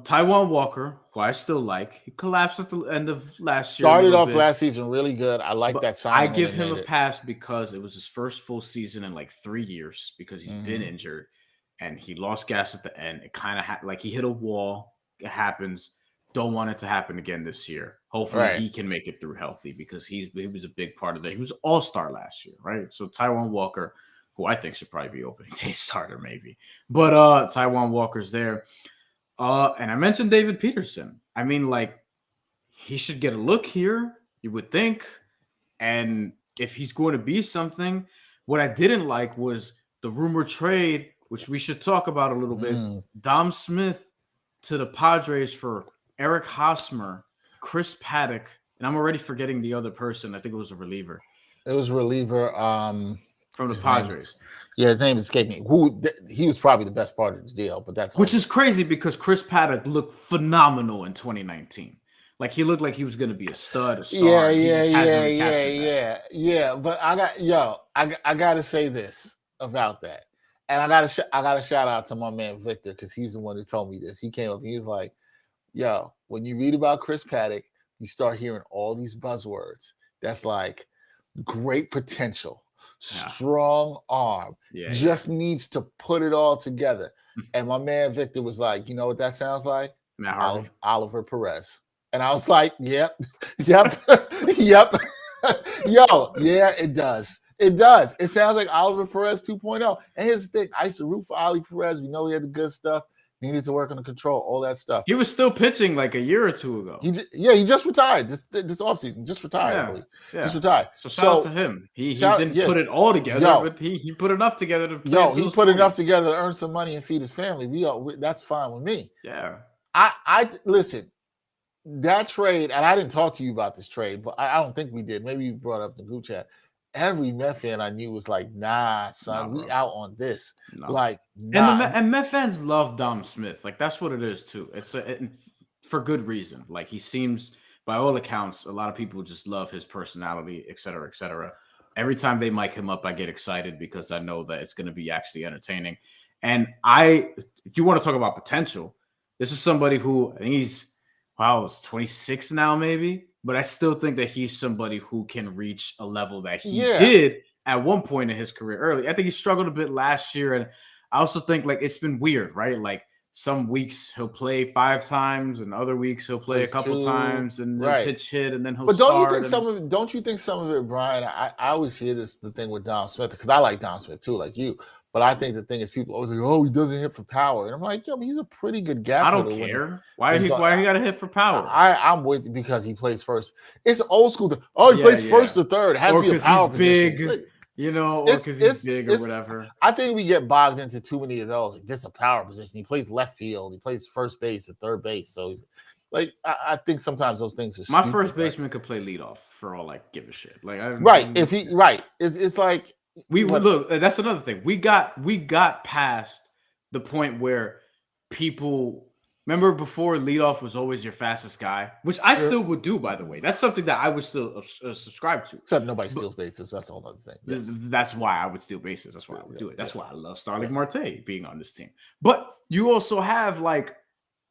Taiwan Walker, who I still like. He collapsed at the end of last year. Started off last season really good. I like that sign. I give him a pass because it was his first full season in 3 years because he's been injured and he lost gas at the end. It kind of he hit a wall. It happens. Don't want it to happen again this year. Hopefully he can make it through healthy because he was a big part of that. He was all-star last year, right? So Taiwan Walker, who I think should probably be opening day starter maybe. But Taiwan Walker's there. And I mentioned David Peterson. I mean, he should get a look here, you would think. And if he's going to be something, what I didn't like was the rumored trade, which we should talk about a little bit. Dom Smith to the Padres for Eric Hosmer, Chris Paddock, and I'm already forgetting the other person. I think it was a reliever. It was a reliever from the Padres. His name escaped me. He was probably the best part of the deal, but that's which is crazy because Chris Paddock looked phenomenal in 2019. Like he looked like he was going to be a star. Yeah. But I got to say this about that, and I got to shout out to my man Victor because he's the one who told me this. He came up and he was like, "Yo, when you read about Chris Paddock, you start hearing all these buzzwords. That's like great potential." Strong arm, just needs to put it all together. And my man Victor was like, you know what that sounds like? Oliver Perez. And I was like, yep. Yo, yeah, it does. It sounds like Oliver Perez 2.0. And here's the thing, I used to root for Oli Perez. We know he had the good stuff. Needed to work on the control, all that stuff. He was still pitching like a year or two ago. He just retired this offseason. Just retired, I believe. Yeah. Just retired. So shout out to him. He didn't put it all together, but he put enough together to play. He put enough together to earn some money and feed his family. That's fine with me. Yeah. I listen, that trade, and I didn't talk to you about this trade, but I don't think we did. Maybe you brought up the group chat. Every Met fan I knew was like, nah, son, we out on this. No. Like, nah. And Met fans love Dom Smith. Like, that's what it is, too. It's for good reason. Like, he seems, by all accounts, a lot of people just love his personality, et cetera, et cetera. Every time they mic him up, I get excited because I know that it's going to be actually entertaining. And if you want to talk about potential, this is somebody who, I think he's 26 now, maybe. But I still think that he's somebody who can reach a level that he did at one point in his career early. I think he struggled a bit last year. And I also think like it's been weird, right? Like some weeks he'll play 5 times and other weeks he'll play a couple times and then pitch hit and then he'll start. But don't you think some of it, Brian, I always hear the thing with Dom Smith because I like Dom Smith too, like you. But I think the thing is people always like, oh, he doesn't hit for power. And I'm like, yo, but he's a pretty good gap. I don't care. Why he got to hit for power? I'm with you because he plays first. It's old school. He plays first or third. It has to be a power position. Big, or because he's big or whatever. I think we get bogged into too many of those. Like, this is a power position. He plays left field. He plays first base and third base. So, like, I think sometimes those things are stupid. My first baseman could play leadoff for all I give a shit. Like, It's like, look, that's another thing. We got past the point where people remember before leadoff was always your fastest guy, which I still would do, by the way. That's something that I would still subscribe to. Except nobody steals bases. That's all other thing. Yes. That's why I would steal bases. That's why I would do it. That's why I love Starling Marte being on this team. But you also have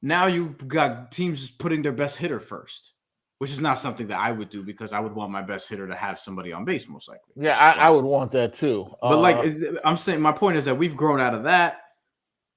now you've got teams just putting their best hitter first. Which is not something that I would do because I would want my best hitter to have somebody on base, most likely. Yeah, I would want that too. But I'm saying, my point is that we've grown out of that,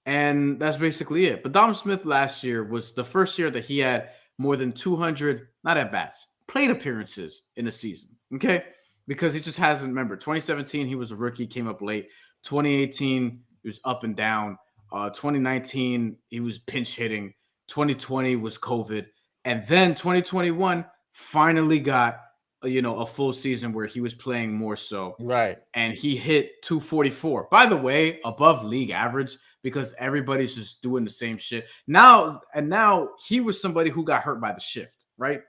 and that's basically it. But Dom Smith last year was the first year that he had more than 200, not at bats, plate appearances in a season. Okay, because he just hasn't. Remember, 2017 he was a rookie, came up late. 2018 he was up and down. 2019 he was pinch hitting. 2020 was COVID. And then 2021 finally got, a full season where he was playing more so. Right. And he hit 244. By the way, above league average because everybody's just doing the same shit. Now he was somebody who got hurt by the shift, right?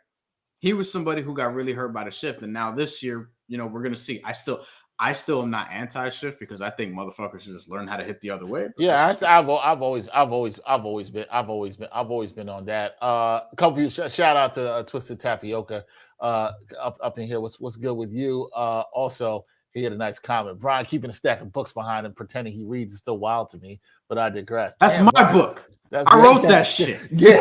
He was somebody who got really hurt by the shift. And now this year, we're going to see. I still am not anti-shift because I think motherfuckers should just learn how to hit the other way. Yeah, I've always been on that. A couple of you, shout out to Twisted Tapioca up in here. What's good with you? Also, he had a nice comment. Brian keeping a stack of books behind him, pretending he reads is still wild to me, but I digress. That's my Brian, book. I wrote that shit. Yeah,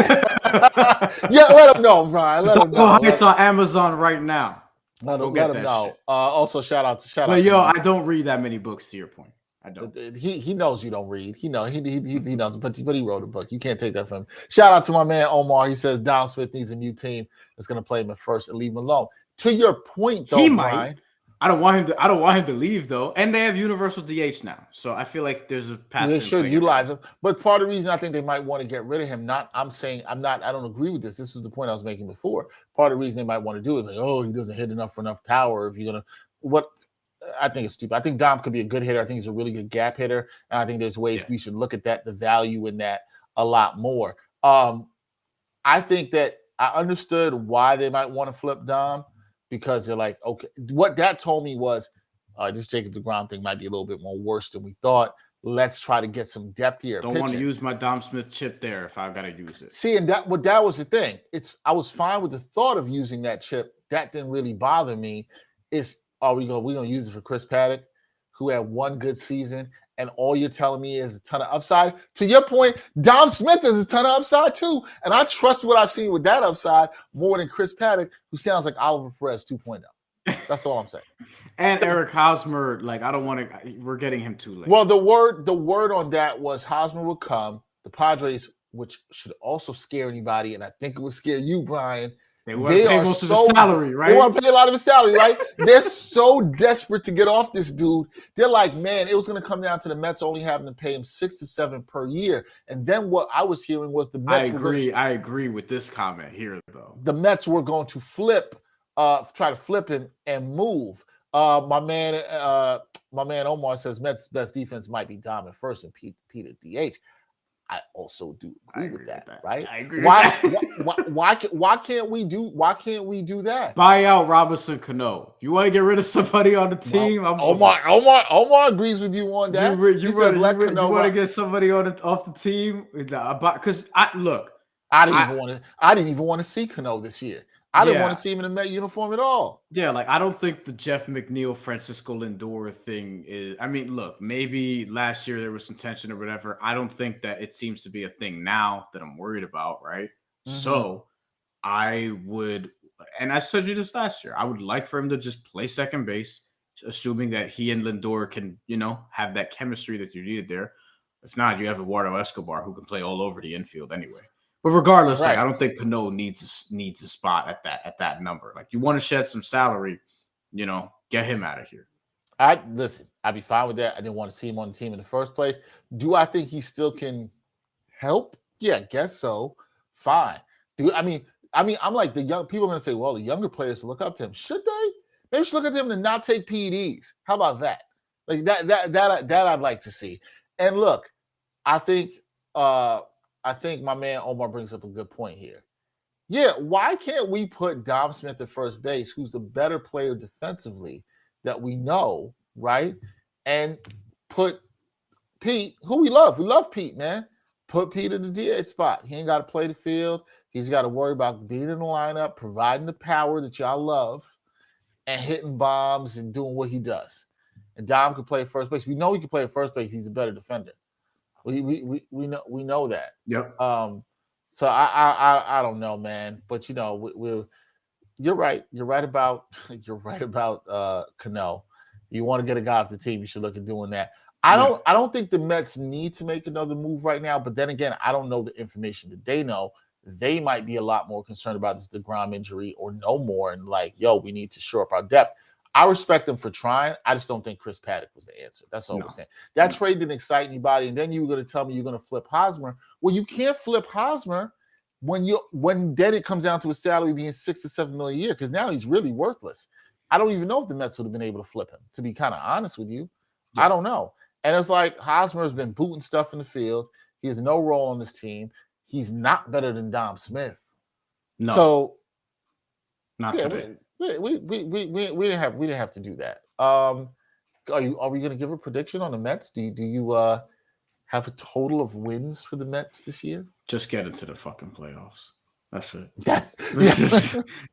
let him know, Brian. Let him know. It's on Amazon right now. Let him know. Also, shout out. But I don't read that many books. To your point, I don't. He knows you don't read. He knows. He knows. But he wrote a book. You can't take that from him. Shout out to my man Omar. He says Dom Smith needs a new team that's going to play him at first and leave him alone. To your point, though, he Brian, might. I don't want him to leave though, and they have universal DH now, so I feel like there's a path. They should utilize him, but part of the reason I think they might want to get rid of him. I don't agree with this. This was the point I was making before. Part of the reason they might want to do is like, oh, he doesn't hit enough for enough power. If you're gonna I think it's stupid. I think Dom could be a good hitter. I think he's a really good gap hitter, and I think there's ways we should look at that, the value in that a lot more. I think that I understood why they might want to flip Dom, because they're like, okay, what that told me was this Jacob deGrom thing might be a little bit more worse than we thought. Let's try to get some depth here. Don't want to use my Dom Smith chip there if I've got to use it. See, and that was the thing. I was fine with the thought of using that chip. That didn't really bother me. We're gonna use it for Chris Paddock, who had one good season, and all you're telling me is a ton of upside. To your point, Dom Smith has a ton of upside too, and I trust what I've seen with that upside more than Chris Paddock, who sounds like Oliver Perez 2.0. That's all I'm saying. And Eric Hosmer, like, I don't want to. We're getting him too late. Well, the word on that was Hosmer would come. The Padres, which should also scare anybody, and I think it would scare you, Brian. They are most of the salary, right? They want to pay a lot of his salary, right? They're so desperate to get off this dude. They're like, man, it was going to come down to the Mets only having to pay him 6 to 7 per year. And then what I was hearing was the Mets. I agree with this comment here, though. The Mets were going to try to flip him and move. My man Omar says Mets' best defense might be Dom at first and Pete at DH. I also do agree with that, right? I agree. Why can't we do that? Buy out Robinson Cano. You want to get rid of somebody on the team? Omar agrees with you on that. You want to get somebody off the team? Because I didn't even want to see Cano this year. I didn't want to see him in a Met uniform at all. Yeah, like I don't think the Jeff McNeil, Francisco Lindor thing is. I mean, look, maybe last year there was some tension or whatever. I don't think that it seems to be a thing now that I'm worried about, right? Mm-hmm. So I would, and I said you this last year, I would like for him to just play second base, assuming that he and Lindor can, have that chemistry that you needed there. If not, you have Eduardo Escobar who can play all over the infield anyway. But regardless, right. Like I don't think Cano needs a spot at that number. Like you want to shed some salary, get him out of here. I'd be fine with that. I didn't want to see him on the team in the first place. Do I think he still can help? Yeah, I guess so. Fine. I'm like the young people are going to say, well, the younger players look up to him. Should they? Maybe should look at him and not take PEDs. How about that? Like that I'd like to see. And look, I think my man Omar brings up a good point here. Yeah, why can't we put Dom Smith at first base, who's the better player defensively that we know, right? And put Pete, who we love. We love Pete, man. Put Pete at the DH spot. He ain't got to play the field. He's got to worry about being in the lineup, providing the power that y'all love, and hitting bombs and doing what he does. And Dom can play first base. We know he can play at first base. He's a better defender. We know that. Yep. So I don't know, man. But you're right. You're right about Cano. You want to get a guy off the team, you should look at doing that. I don't think the Mets need to make another move right now. But then again, I don't know the information that they know. They might be a lot more concerned about this DeGrom injury or no more, and like, we need to shore up our depth. I respect them for trying. I just don't think Chris Paddock was the answer. That's all I'm saying. That trade didn't excite anybody. And then you were going to tell me you're going to flip Hosmer. Well, you can't flip Hosmer when then it comes down to his salary being $6 to $7 million a year, because now he's really worthless. I don't even know if the Mets would have been able to flip him, to be kind of honest with you. Yeah. I don't know. And it's like Hosmer has been booting stuff in the field. He has no role on this team. He's not better than Dom Smith. No. So not today. We didn't have to do that. Are we going to give a prediction on the Mets? Do you have a total of wins for the Mets this year? Just get into the fucking playoffs. That's it.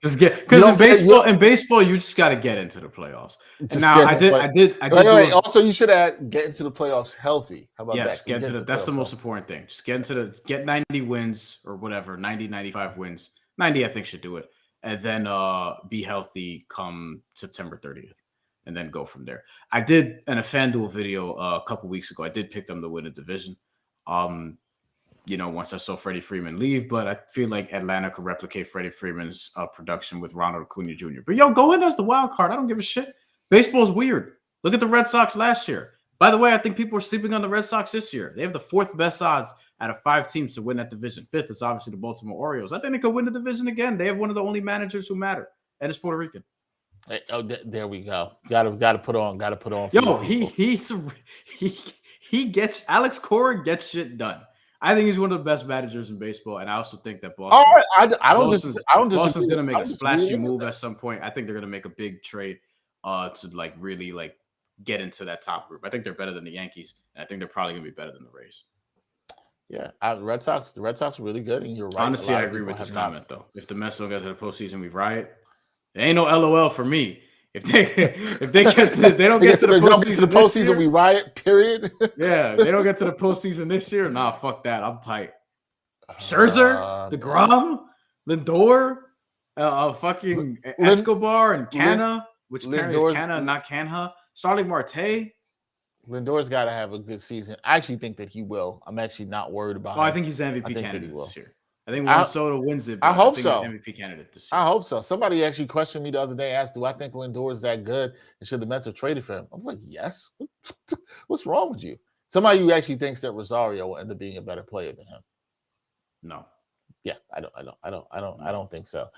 Just get, because in baseball you just got to get into the playoffs. Now I did. Wait. Also, you should add get into the playoffs healthy. How about that? Yes, get into that's the most important thing. Just get 90 wins or whatever, 90, 95 wins. 90, I think, should do it. And then be healthy come September 30th, and then go from there. I did in a FanDuel video a couple weeks ago. I did pick them to win a division. Once I saw Freddie Freeman leave, but I feel like Atlanta could replicate Freddie Freeman's production with Ronald Acuna Jr. But go in as the wild card. I don't give a shit. Baseball's weird. Look at the Red Sox last year. By the way, I think people are sleeping on the Red Sox this year. They have the 4th best odds out of 5 teams to win that division. 5th is obviously the Baltimore Orioles. I think they could win the division again. They have one of the only managers who matter, and it's Puerto Rican. There we go. Got to put on. Got to put on. For Yo, he gets Alex Cora gets shit done. I think he's one of the best managers in baseball, and I also think that All right, I don't disagree. Boston's gonna make a splashy move at some point. I think they're gonna make a big trade to like really like get into that top group. I think they're better than the Yankees, and I think they're probably gonna be better than the Rays. Yeah, the Red Sox are really good, and you're right. Honestly, I agree with this comment though. If the Mets don't get to the postseason, we riot. There ain't no LOL for me. If they don't get to the postseason, we riot. Period. Yeah, they don't get to the postseason this year. Nah, fuck that. I'm tight. Scherzer, DeGrom, Lindor, fucking Escobar and Canha, which apparently is Canha, not Canha. Starling Marte. Lindor's got to have a good season. I actually think that he will. I'm actually not worried about. I think he's an MVP candidate this year. I think Juan Soto wins it. I hope so. MVP candidate this year. I hope so. Somebody actually questioned me the other day, asked, "Do I think Lindor is that good? And should the Mets have traded for him?" I was like, "Yes." What's wrong with you? Somebody who actually thinks that Rosario will end up being a better player than him. No. Yeah, I don't think so.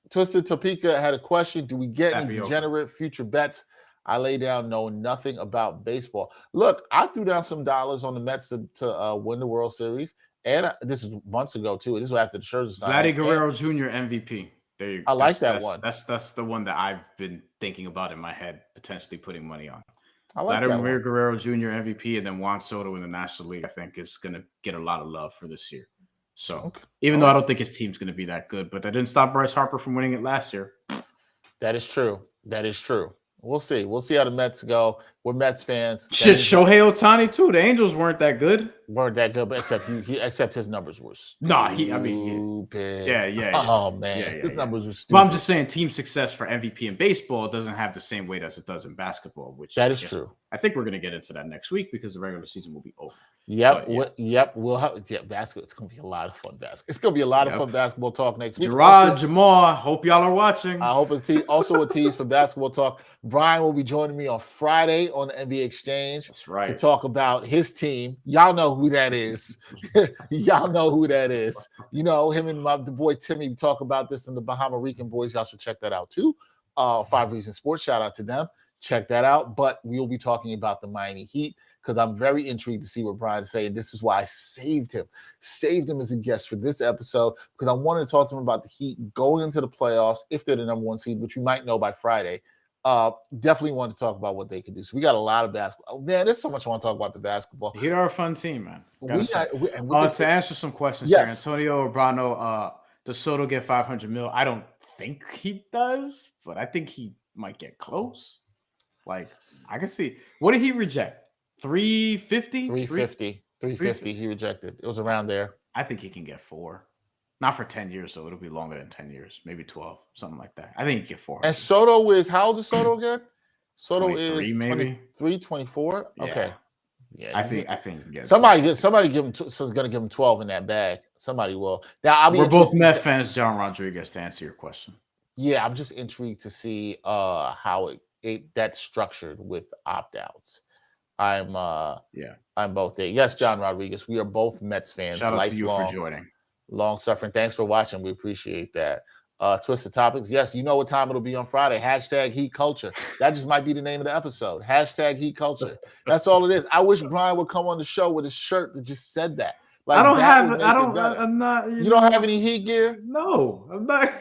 Twisted Topeka had a question. Do we get any degenerate future bets? I lay down knowing nothing about baseball. Look, I threw down some dollars on the Mets to win the World Series. And this is months ago, too. This was after the Scherzer sign. Vladdy Guerrero Jr. MVP. There you go. I like that one. That's the one that I've been thinking about in my head, potentially putting money on. I like Vladimir Guerrero Jr. MVP, and then Juan Soto in the National League, I think, is going to get a lot of love for this year. So, even though I don't think his team's going to be that good, but that didn't stop Bryce Harper from winning it last year. That is true. We'll see. We'll see how the Mets go. We're Mets fans. Shit, Shohei Ohtani too. The Angels weren't that good. But except his numbers were stupid. Yeah. Oh man, his numbers were stupid. But I'm just saying, team success for MVP in baseball doesn't have the same weight as it does in basketball. Which that is true. I think we're going to get into that next week because the regular season will be over. Yep. We'll have basketball. It's gonna be a lot of fun basketball. It's gonna be a lot of fun basketball talk next week. Gerard, Jamal, hope y'all are watching. I hope it's also a tease for basketball talk. Brian will be joining me on Friday on the NBA Exchange. That's right. To talk about his team. Y'all know who that is. Y'all know who that is. You know him and the boy Timmy talk about this in the Bahama Rican Boys. Y'all should check that out too. 5 Reasons Sports. Shout out to them. Check that out. But we'll be talking about the Miami Heat, because I'm very intrigued to see what Brian's saying. This is why I saved him as a guest for this episode, because I wanted to talk to him about the Heat going into the playoffs, if they're the number one seed, which we might know by Friday. Definitely want to talk about what they can do. So we got a lot of basketball. Oh, man, there's so much I want to talk about the basketball. The Heat are a fun team, man. To answer some questions here, Antonio Urbano, does Soto get $500 million? I don't think he does, but I think he might get close. Like, I can see. What did he reject? 350? 350 he rejected. It was around there. I think he can get 4. Not for 10 years, though. It'll be longer than 10 years. Maybe 12, something like that. I think he can get 4. And Soto is, how old is Soto again? Soto is maybe 23, 24. Yeah. Okay. Yeah, I think somebody give him is going to give him 12 in that bag. Somebody will. Now we're both Met fans, John Rodriguez, to answer your question. Yeah, I'm just intrigued to see how that's structured with opt-outs. I'm both there. Yes, John Rodriguez. We are both Mets fans. Shout out to you for joining. Long suffering. Thanks for watching. We appreciate that. Twisted Topics. Yes, you know what time it'll be on Friday. # Heat Culture. That just might be the name of the episode. # Heat Culture. That's all it is. I wish Brian would come on the show with a shirt that just said that. Like, I'm not. You don't have any Heat gear? No, I'm not.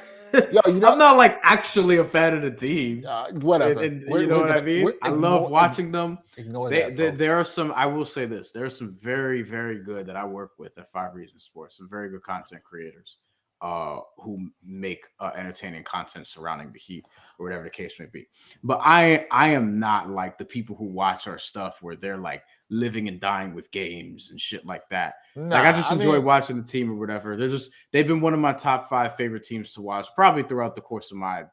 Yo, I'm not like actually a fan of the team. Whatever. You know what I mean? I love watching them. Ignore that. There are some. I will say this: there are some very, very good that I work with at 5 Reasons Sports. Some very good content creators who make entertaining content surrounding the Heat or whatever the case may be. But I am not like the people who watch our stuff where they're like living and dying with games and shit like that. Like I just enjoy watching the team or whatever. They've been one of my top 5 favorite teams to watch probably throughout the course of my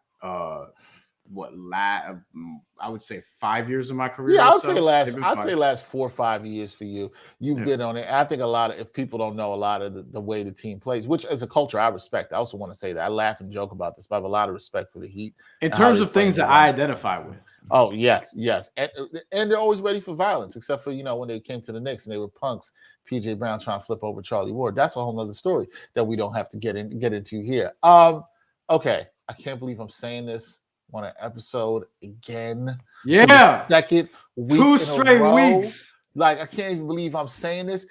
I would say 5 years of my career. Yeah, I'd say last 4 or 5 years for you. You've been on it. I think if people don't know a lot of the way the team plays, which as a culture I respect. I also want to say that I laugh and joke about this, but I have a lot of respect for the Heat. In terms of things that I identify with. Oh, yes. And they're always ready for violence, except for, when they came to the Knicks and they were punks. PJ Brown trying to flip over Charlie Ward. That's a whole nother story that we don't have to get into here. Okay. I can't believe I'm saying this on an episode again. Yeah. For the second week 2 in straight a row. weeks. Like, I can't even believe I'm saying this.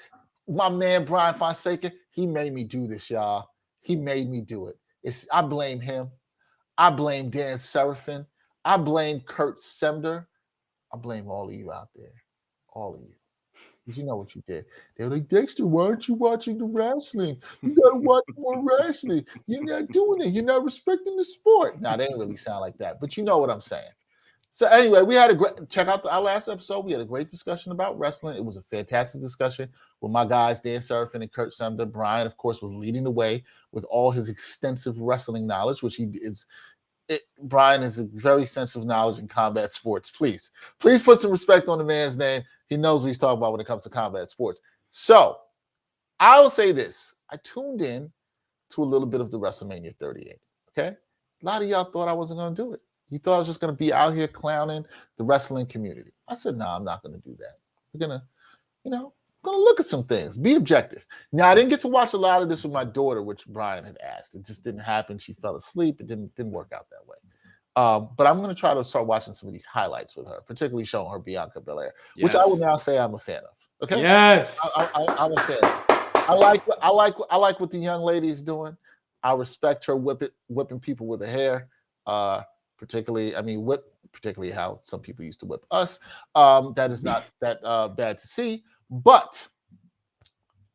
My man, Bryan Fonseca, he made me do this, y'all. He made me do it. I blame him. I blame Dan Serafin. I blame Kurt Semder. I blame all of you out there. All of you. Because you know what you did. They were like, Dexter, why aren't you watching the wrestling? You got to watch more wrestling. You're not doing it. You're not respecting the sport. Now, they didn't really sound like that, but you know what I'm saying. So anyway, we had a great, check out our last episode. We had a great discussion about wrestling. It was a fantastic discussion with my guys, Dan Serafin and Kurt Semder. Bryan, of course, was leading the way with all his extensive wrestling knowledge, which he is. Bryan has a very extensive knowledge in combat sports. Please put some respect on the man's name. He knows what he's talking about when it comes to combat sports. So I will say this. I tuned in to a little bit of the WrestleMania 38. Okay. A lot of y'all thought I wasn't going to do it. You thought I was just going to be out here clowning the wrestling community. I said, no, I'm not going to do that. We're going to, going to look at some things, be objective. Now, I didn't get to watch a lot of this with my daughter, which Bryan had asked. It just didn't happen. She fell asleep. It didn't work out that way. But I'm going to try to start watching some of these highlights with her, particularly showing her Bianca Belair, which I will now say I'm a fan of. Okay. Yes. I'm a fan. I like what the young lady is doing. I respect her whipping people with her hair. Particularly how some people used to whip us. That is not that bad to see. But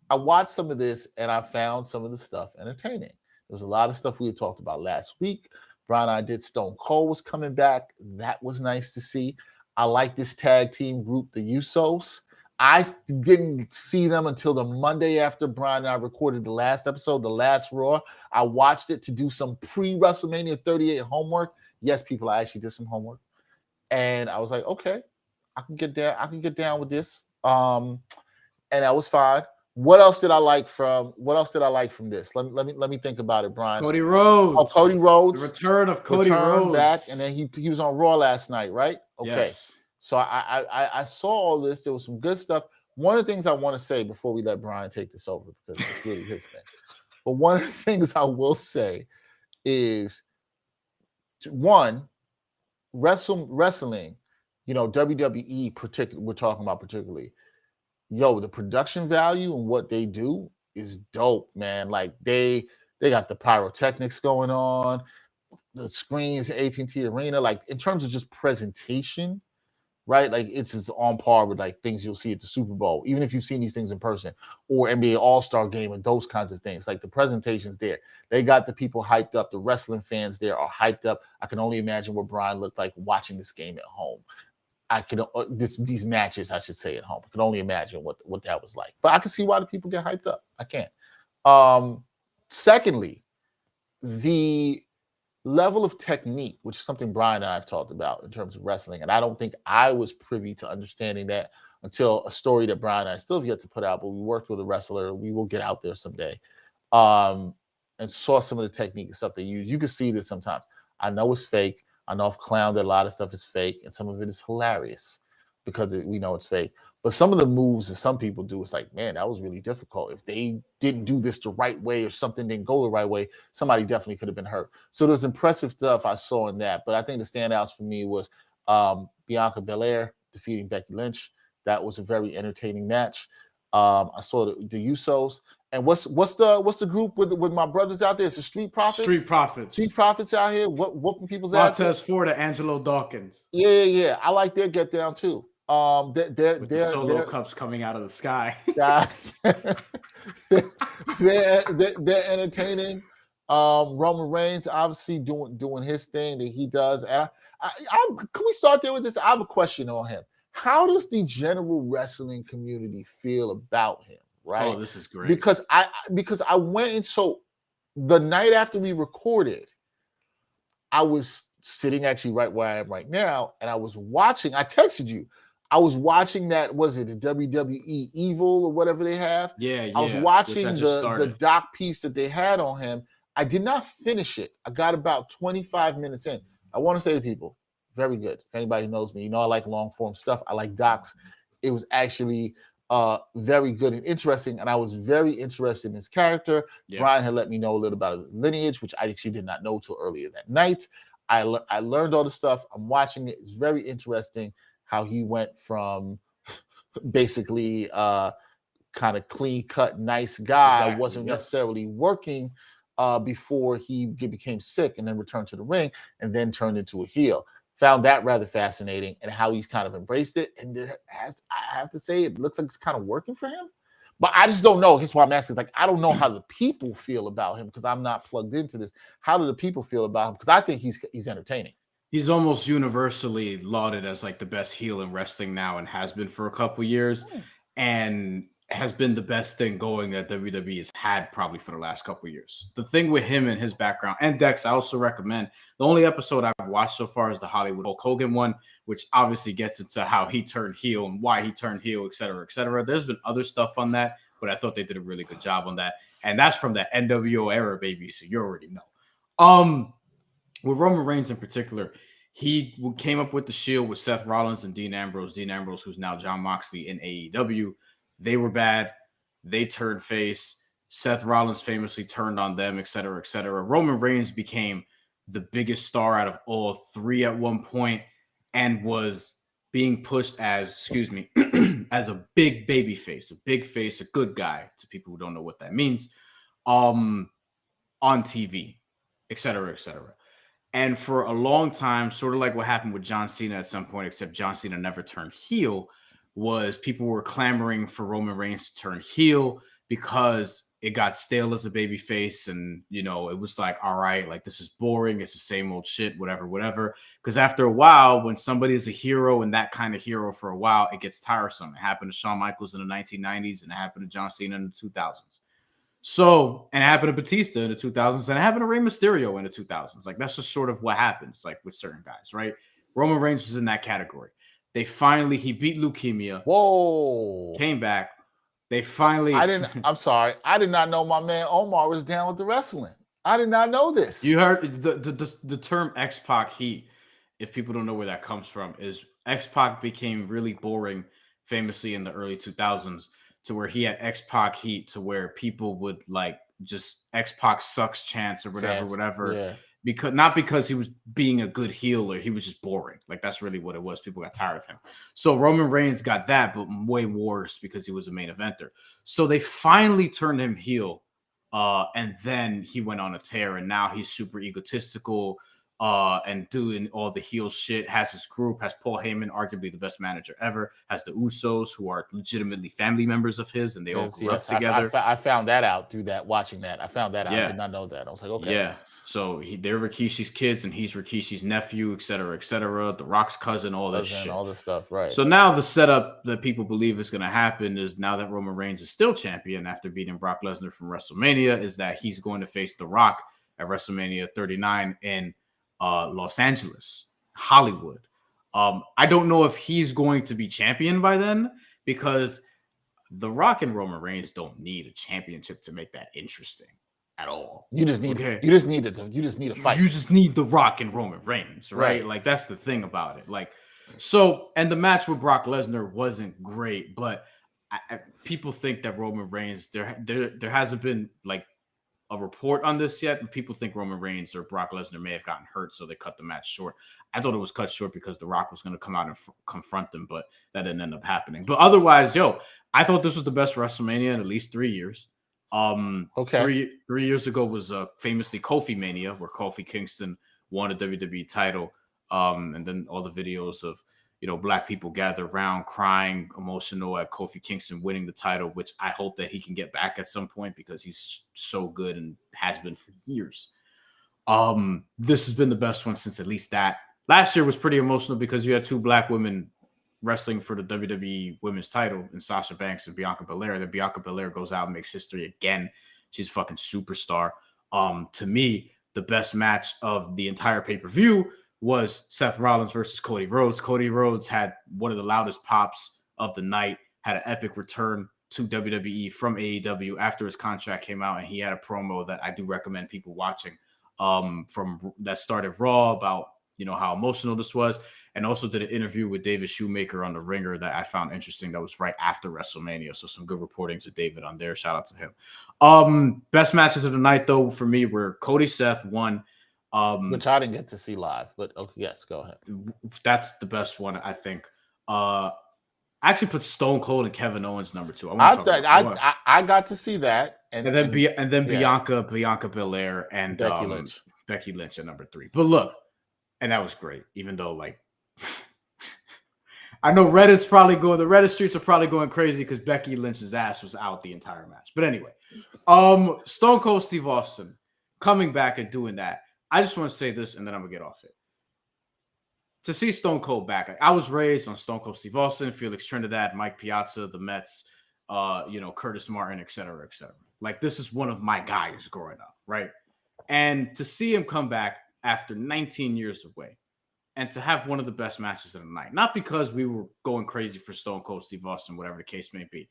I watched some of this and I found some of the stuff entertaining. There was a lot of stuff we had talked about last week. Bryan and I did Stone Cold was coming back. That was nice to see. I like this tag team group, the Usos. I didn't see them until the Monday after Bryan and I recorded the last episode, the last Raw. I watched it to do some pre-WrestleMania 38 homework. Yes, people, I actually did some homework. And I was like, okay, I can get down with this. And that was fine. What else did I like from this? Let me think about it, Bryan. Cody Rhodes. Oh, Cody Rhodes. The return of Cody Rhodes back, and then he was on Raw last night, right? Okay. Yes. So I saw all this. There was some good stuff. One of the things I want to say before we let Bryan take this over, because it's really his thing. But one of the things I will say is, one, wrestling, WWE particularly, we're talking about particularly, the production value and what they do is dope, man. Like they got the pyrotechnics going on, the screens, AT&T Arena, like in terms of just presentation, right? Like it's just on par with like things you'll see at the Super Bowl, even if you've seen these things in person, or NBA All-Star Game and those kinds of things. Like the presentation's there. They got the people hyped up. The wrestling fans there are hyped up. I can only imagine what Bryan looked like watching this game at home. These matches, I should say, at home. I can only imagine what that was like. But I can see why the people get hyped up. I can. Secondly, the level of technique, which is something Bryan and I have talked about in terms of wrestling, and I don't think I was privy to understanding that until a story that Bryan and I still have yet to put out, but we worked with a wrestler. We will get out there someday, and saw some of the technique and stuff they use. You can see this sometimes. I know it's fake. I know I've clowned that a lot of stuff is fake, and some of it is hilarious because we know it's fake. But some of the moves that some people do, it's like, man, that was really difficult. If they didn't do this the right way or something didn't go the right way, somebody definitely could have been hurt. So there's impressive stuff I saw in that. But I think the standouts for me was Bianca Belair defeating Becky Lynch. That was a very entertaining match. I saw the Usos. And what's the group with my brothers out there? It's the Street Profits. Street Profits. Street Profits out here whooping people's asses. Montez Ford and Angelo Dawkins. Yeah. I like their get down too. They're solo cups coming out of the sky. they're entertaining. Roman Reigns obviously doing his thing that he does. And can we start there with this? I have a question on him. How does the general wrestling community feel about him? Right? Oh, this is great. Because I went in, so the night after we recorded, I was sitting actually right where I am right now, and I was watching. I texted you. I was watching that, was it the WWE Evil or whatever they have? Yeah. I was watching the doc piece that they had on him. I did not finish it. I got about 25 minutes in. I want to say to people, very good. If anybody knows me, I like long form stuff. I like docs. It was actually very good and interesting. And I was very interested in his character. Yeah. Brian had let me know a little about his lineage, which I actually did not know till earlier that night. I learned all the stuff. I'm watching it. It's very interesting how he went from basically kind of clean cut, nice guy, Exactly. wasn't necessarily working before he became sick and then returned to the ring and then turned into a heel. Found that rather fascinating and how he's kind of embraced it. And I have to say, it looks like it's kind of working for him. But I just don't know. Here's why I'm asking. Like, I don't know how the people feel about him because I'm not plugged into this. How do the people feel about him? Because I think he's entertaining. He's almost universally lauded as like the best heel in wrestling now and has been for a couple years. And has been the best thing going that WWE has had probably for the last couple of years. The thing with him and his background, and Dex, I also recommend, the only episode I've watched so far is the Hollywood Hulk Hogan one, which obviously gets into how he turned heel and why he turned heel, et cetera, et cetera. There's been other stuff on that, but I thought they did a really good job on that. And that's from the NWO era, baby, so you already know. With Roman Reigns in particular, he came up with the Shield with Seth Rollins and Dean Ambrose. Dean Ambrose, who's now Jon Moxley in AEW. They were bad. They turned face. Seth Rollins famously turned on them, et cetera, et cetera. Roman Reigns became the biggest star out of all three at one point and was being pushed as, as a big baby face, a good guy to people who don't know what that means, on TV, et cetera, et cetera. And for a long time, sort of like what happened with John Cena at some point, except John Cena never turned heel, was people were clamoring for Roman Reigns to turn heel because it got stale as a baby face. And, you know, it was like, all right, like this is boring. It's the same old shit, whatever. Because after a while, when somebody is a hero and that kind of hero for a while, it gets tiresome. It happened to Shawn Michaels in the 1990s and it happened to John Cena in the 2000s. So, and it happened to Batista in the 2000s and it happened to Rey Mysterio in the 2000s. Like, that's just sort of what happens, like with certain guys, right? Roman Reigns was in that category. He beat leukemia. Whoa. Came back. I'm sorry. I did not know my man Omar was down with the wrestling. I did not know this. You heard the term X-Pac heat, if people don't know where that comes from, is X-Pac became really boring famously in the early 2000s to where he had X-Pac heat to where people would like just X-Pac sucks chants or whatever. Yeah. Because he was being a good healer, he was just boring. Like that's really what it was. People got tired of him. So Roman Reigns got that, but way worse because he was a main eventer. So they finally turned him heel, and then he went on a tear, and now he's super egotistical, and doing all the heel shit. Has his group, has Paul Heyman, arguably the best manager ever. Has the Usos, who are legitimately family members of his, and they all grew up together. I found that out through watching that. I found that out. I did not know that. I was like, okay. Yeah. So they're Rikishi's kids, and he's Rikishi's nephew, et cetera, et cetera. The Rock's cousin, all this shit. All this stuff, right. So now the setup that people believe is going to happen is now that Roman Reigns is still champion after beating Brock Lesnar from WrestleMania, is that he's going to face The Rock at WrestleMania 39 in Los Angeles, Hollywood. I don't know if he's going to be champion by then because The Rock and Roman Reigns don't need a championship to make that interesting at all. You just need a fight. You just need The Rock and Roman Reigns, right? Like that's the thing about it. Like, so, and the match with Brock Lesnar wasn't great, but people think that Roman Reigns, there hasn't been like a report on this yet, but people think Roman Reigns or Brock Lesnar may have gotten hurt, so they cut the match short. I thought it was cut short because The Rock was going to come out and confront them, but that didn't end up happening. But otherwise, I thought this was the best WrestleMania in at least 3 years. Okay. 3 years ago was famously Kofi Mania, where Kofi Kingston won a WWE title. And then all the videos of, black people gathered around crying, emotional at Kofi Kingston winning the title, which I hope that he can get back at some point because he's so good and has been for years. This has been the best one since at least that. Last year was pretty emotional because you had two black women wrestling for the WWE women's title in Sasha Banks and Bianca Belair. Then Bianca Belair goes out and makes history again. She's a fucking superstar. To me, the best match of the entire pay-per-view was Seth Rollins versus Cody Rhodes. Cody Rhodes had one of the loudest pops of the night, had an epic return to WWE from AEW after his contract came out, and he had a promo that I do recommend people watching from that started Raw about how emotional this was. and also did an interview with David Shoemaker on The Ringer that I found interesting. That was right after WrestleMania. So some good reporting to David on there. Shout out to him. Best matches of the night, though, for me were Cody Seth won. Which I didn't get to see live, but okay, yes, go ahead. That's the best one, I think. I actually put Stone Cold and Kevin Owens number 2. I got to see that, and then Bianca Belair and Becky Lynch at number 3. But look, and that was great, even though like I know the Reddit streets are probably going crazy because Becky Lynch's ass was out the entire match. But anyway, Stone Cold Steve Austin coming back and doing that. I just want to say this, and then I'm gonna get off it. To see Stone Cold back, I was raised on Stone Cold Steve Austin, Felix Trinidad, Mike Piazza, the Mets, Curtis Martin, et cetera, et cetera. Like, this is one of my guys growing up, right? And to see him come back after 19 years away and to have one of the best matches of the night, not because we were going crazy for Stone Cold Steve Austin, whatever the case may be,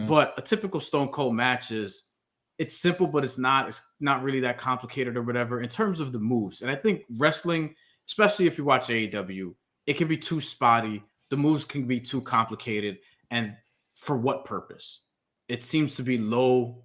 but a typical Stone Cold match is, it's simple, but it's not really that complicated or whatever in terms of the moves. And I think wrestling, especially if you watch AEW, it can be too spotty. The moves can be too complicated. And for what purpose? It seems to be low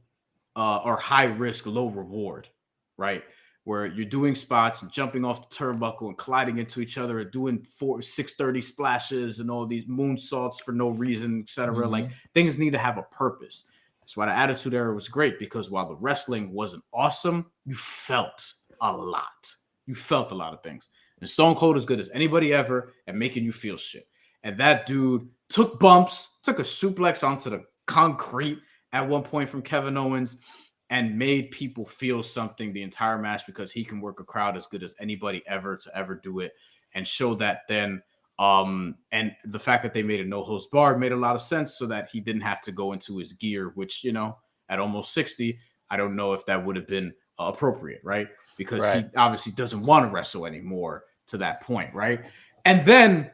or high risk, low reward, right? Where you're doing spots and jumping off the turnbuckle and colliding into each other and doing 630 splashes and all these moonsaults for no reason, etc. Like, things need to have a purpose. That's why the Attitude Era was great, because while the wrestling wasn't awesome, you felt a lot. You felt a lot of things. And Stone Cold is good as anybody ever at making you feel shit. And that dude took bumps, took a suplex onto the concrete at one point from Kevin Owens, and made people feel something the entire match, because he can work a crowd as good as anybody ever to ever do it, and show that then. And the fact that they made a no-holds barred made a lot of sense, so that he didn't have to go into his gear, which, at almost 60, I don't know if that would have been appropriate, right? Because he obviously doesn't want to wrestle anymore to that point, right? And then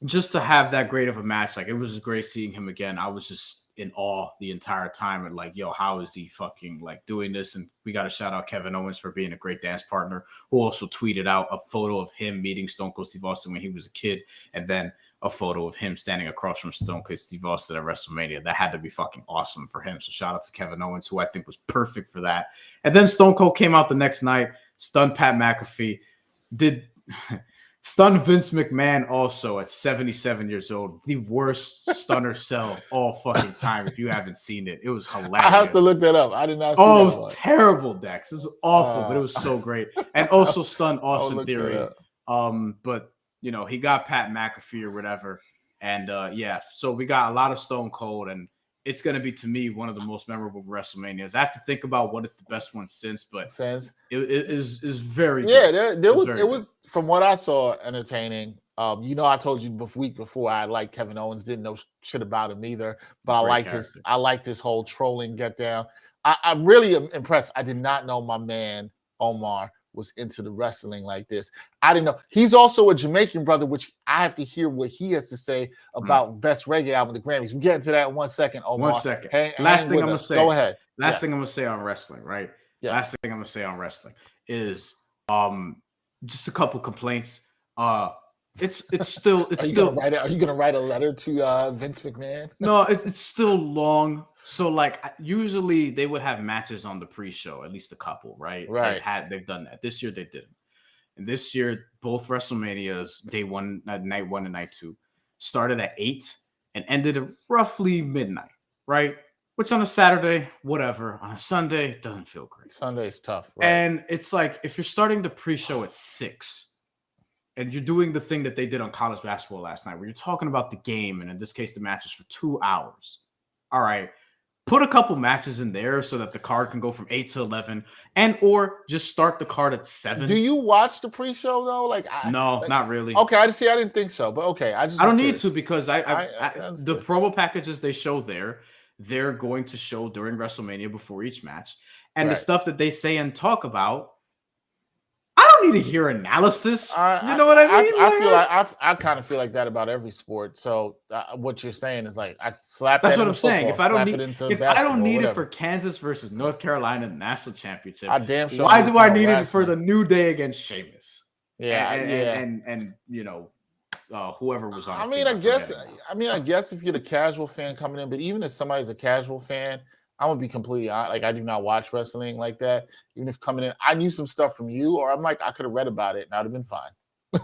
just to have that great of a match, like, it was just great seeing him again. I was just in awe the entire time, and like, yo, how is he fucking like doing this? And we got to shout out Kevin Owens for being a great dance partner, who also tweeted out a photo of him meeting Stone Cold Steve Austin when he was a kid, and then a photo of him standing across from Stone Cold Steve Austin at WrestleMania. That had to be fucking awesome for him. So shout out to Kevin Owens, who I think was perfect for that. And then Stone Cold came out the next night, stunned Pat McAfee, stunned Vince McMahon also at 77 years old. The worst stunner cell all fucking time. If you haven't seen it, it was hilarious. I have to look that up. I did not see that. It was terrible, Dex. It was awful, but it was so great. And also stunned Austin Theory. But, he got Pat McAfee or whatever. And, so we got a lot of Stone Cold, and it's going to be, to me, one of the most memorable WrestleManias. I have to think about what is the best one since, but it is very good. It was from what I saw, entertaining. I told you the week before I liked Kevin Owens, didn't know shit about him either, but I liked his whole trolling get down. I really am impressed. I did not know my man Omar was into the wrestling like this. I didn't know. He's also a Jamaican brother, which I have to hear what he has to say about best reggae album, the Grammys. We get into that in 1 second, Omar. 1 second. Last thing I'm going to say. Go ahead. Last thing I'm going to say on wrestling, right? Yes. Last thing I'm going to say on wrestling is just a couple complaints. It's still. Are you going to write a letter to Vince McMahon? No, it's still long. So, like, usually they would have matches on the pre-show, at least a couple, right? Right. They've done that. This year they didn't. And this year, both WrestleManias, night 1 and night 2, started at 8 and ended at roughly midnight, right? Which on a Saturday, whatever. On a Sunday, doesn't feel great. Sunday's tough, right? And it's like, if you're starting the pre-show at 6 and you're doing the thing that they did on college basketball last night, where you're talking about the game, and in this case, the matches for 2 hours. All right. Put a couple matches in there so that the card can go from 8 to 11, or just start the card at 7. Do you watch the pre-show though? No, not really. Okay, I didn't think so, but okay. I don't need to, because the promo packages they show there, they're going to show during WrestleMania before each match, and the stuff that they say and talk about, I don't need to hear analysis. You know what I mean? I kind of feel like that about every sport. So what you're saying is like, I slap. That's that what I'm football, saying. If I don't need it for Kansas versus North Carolina National Championship, I damn sure. Why do I need it for the New Day against Sheamus? Yeah, and whoever was on. I mean, I guess if you're the casual fan coming in, but even if somebody's a casual fan, I'm gonna be completely honest. Like, I do not watch wrestling like that. Even if coming in, I knew some stuff from you, or I'm like, I could have read about it and I'd have been fine.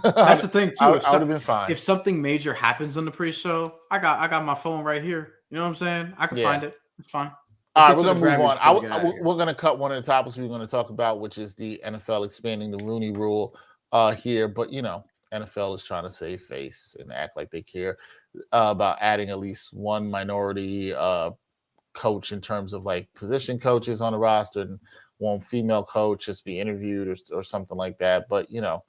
That's the thing too. I would have been fine. If something major happens on the pre-show, I got my phone right here. You know what I'm saying? I can find it. It's fine. All right, we're gonna move on. We're gonna cut one of the topics we're gonna talk about, which is the NFL expanding the Rooney Rule here. But you know, NFL is trying to save face and act like they care about adding at least one minority coach in terms of like position coaches on the roster, and one female coach just be interviewed or something like that. But you know,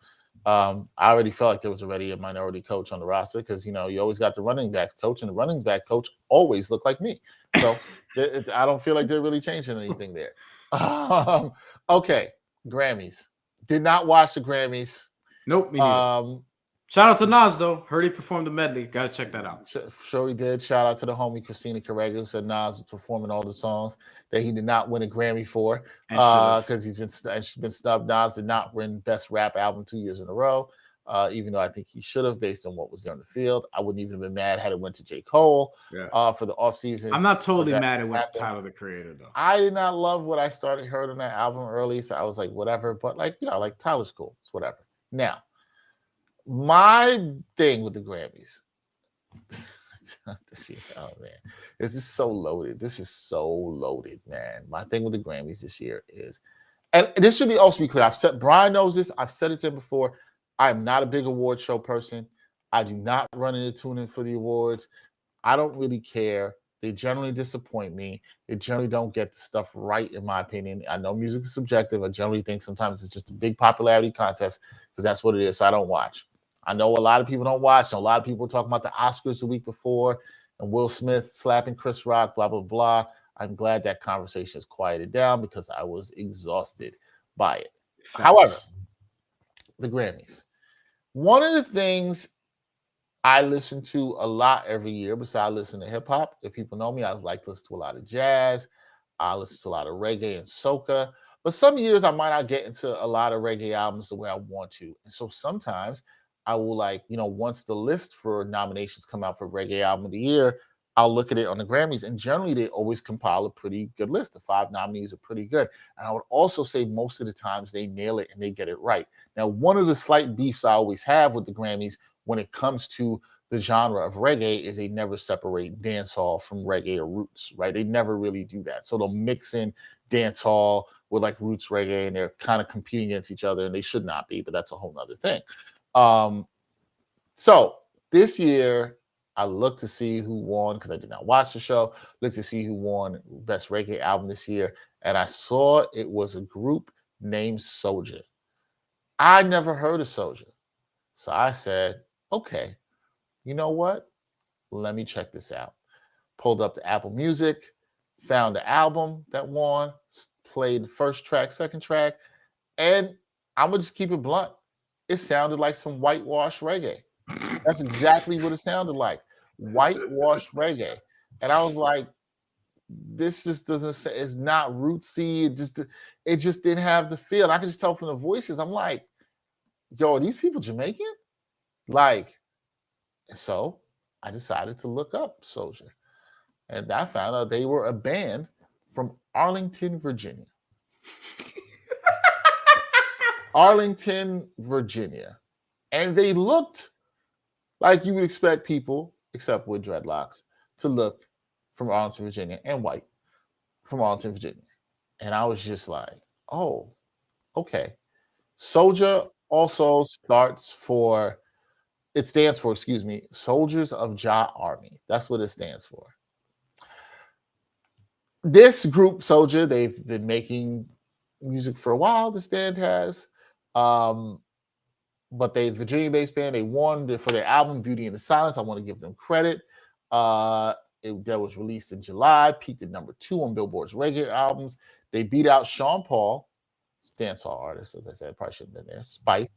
I already felt like there was already a minority coach on the roster because, you know, you always got the running backs coach, and the running back coach always looked like me. So I don't feel like they're really changing anything there. Okay, Grammys. Did not watch the Grammys. Nope, me neither. Shout out to Nas, though. Heard he performed the medley. Got to check that out. Sure he did. Shout out to the homie Christina Carrega, who said Nas was performing all the songs that he did not win a Grammy for because she's been snubbed. Nas did not win Best Rap Album 2 years in a row, even though I think he should have based on what was there on the field. I wouldn't even have been mad had it went to J. Cole for the offseason. I'm not totally mad it went to Tyler, the Creator, though. I did not love what I heard on that album early, so I was like, whatever. But like, you know, like Tyler's cool. It's whatever. Now, my thing with the Grammys, oh man, this is so loaded. This is so loaded, man. My thing with the Grammys this year is, and this should also be clear. Brian knows this. I've said it to him before. I am not a big award show person. I do not run into tuning for the awards. I don't really care. They generally disappoint me. They generally don't get the stuff right, in my opinion. I know music is subjective. I generally think sometimes it's just a big popularity contest because that's what it is. So I don't watch. I know a lot of people don't watch. And a lot of people were talking about the Oscars the week before and Will Smith slapping Chris Rock, blah, blah, blah. I'm glad that conversation has quieted down because I was exhausted by it. However, the Grammys. One of the things I listen to a lot every year, besides listening to hip hop, if people know me, I like to listen to a lot of jazz. I listen to a lot of reggae and soca. But some years I might not get into a lot of reggae albums the way I want to. And so sometimes I will, like, you know, once the list for nominations come out for Reggae Album of the Year, I'll look at it on the Grammys, and generally they always compile a pretty good list. The 5 nominees are pretty good. And I would also say most of the times they nail it and they get it right. Now, one of the slight beefs I always have with the Grammys when it comes to the genre of reggae is they never separate dancehall from reggae or roots, right? They never really do that. So they'll mix in dancehall with like roots reggae, and they're kind of competing against each other, and they should not be, but that's a whole nother thing. So this year I looked to see who won because I did not watch the show. Looked to see who won Best Reggae Album this year, and I saw it was a group named Soulja. I never heard of Soulja, so I said, okay, you know what? Let me check this out. Pulled up the Apple Music, found the album that won, played the first track, second track, and I'm gonna just keep it blunt. It sounded like some whitewash reggae. That's exactly what it sounded like. Whitewash reggae. And I was like, this just doesn't say, it's not rootsy. It just didn't have the feel. And I could just tell from the voices. I'm like, yo, are these people Jamaican? Like, so I decided to look up Soulja. And I found out they were a band from Arlington, Virginia. Arlington, Virginia. And they looked like you would expect people, except with dreadlocks, to look from Arlington, Virginia, and white from Arlington, Virginia. And I was just like, oh, okay. Soulja also stands for, Soldiers of Jah Army. That's what it stands for. This group, Soulja, they've been making music for a while, this band has. But they Virginia-based band. They won for their album Beauty in the Silence. I want to give them credit. That was released in July, peaked at number 2 on Billboard's reggae albums. They beat out Sean Paul, dancehall artist, as I said, probably shouldn't have been there. Spice,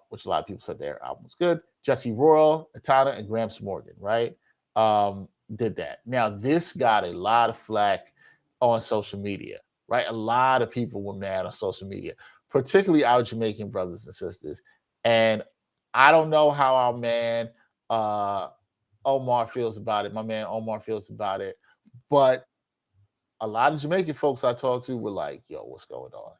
which a lot of people said their album was good. Jesse Royal, Atana, and Gramps Morgan, right? Did that. Now, this got a lot of flack on social media, right? A lot of people were mad on social media, particularly our Jamaican brothers and sisters. And I don't know how our man Omar feels about it. My man Omar feels about it. But a lot of Jamaican folks I talked to were like, yo, what's going on?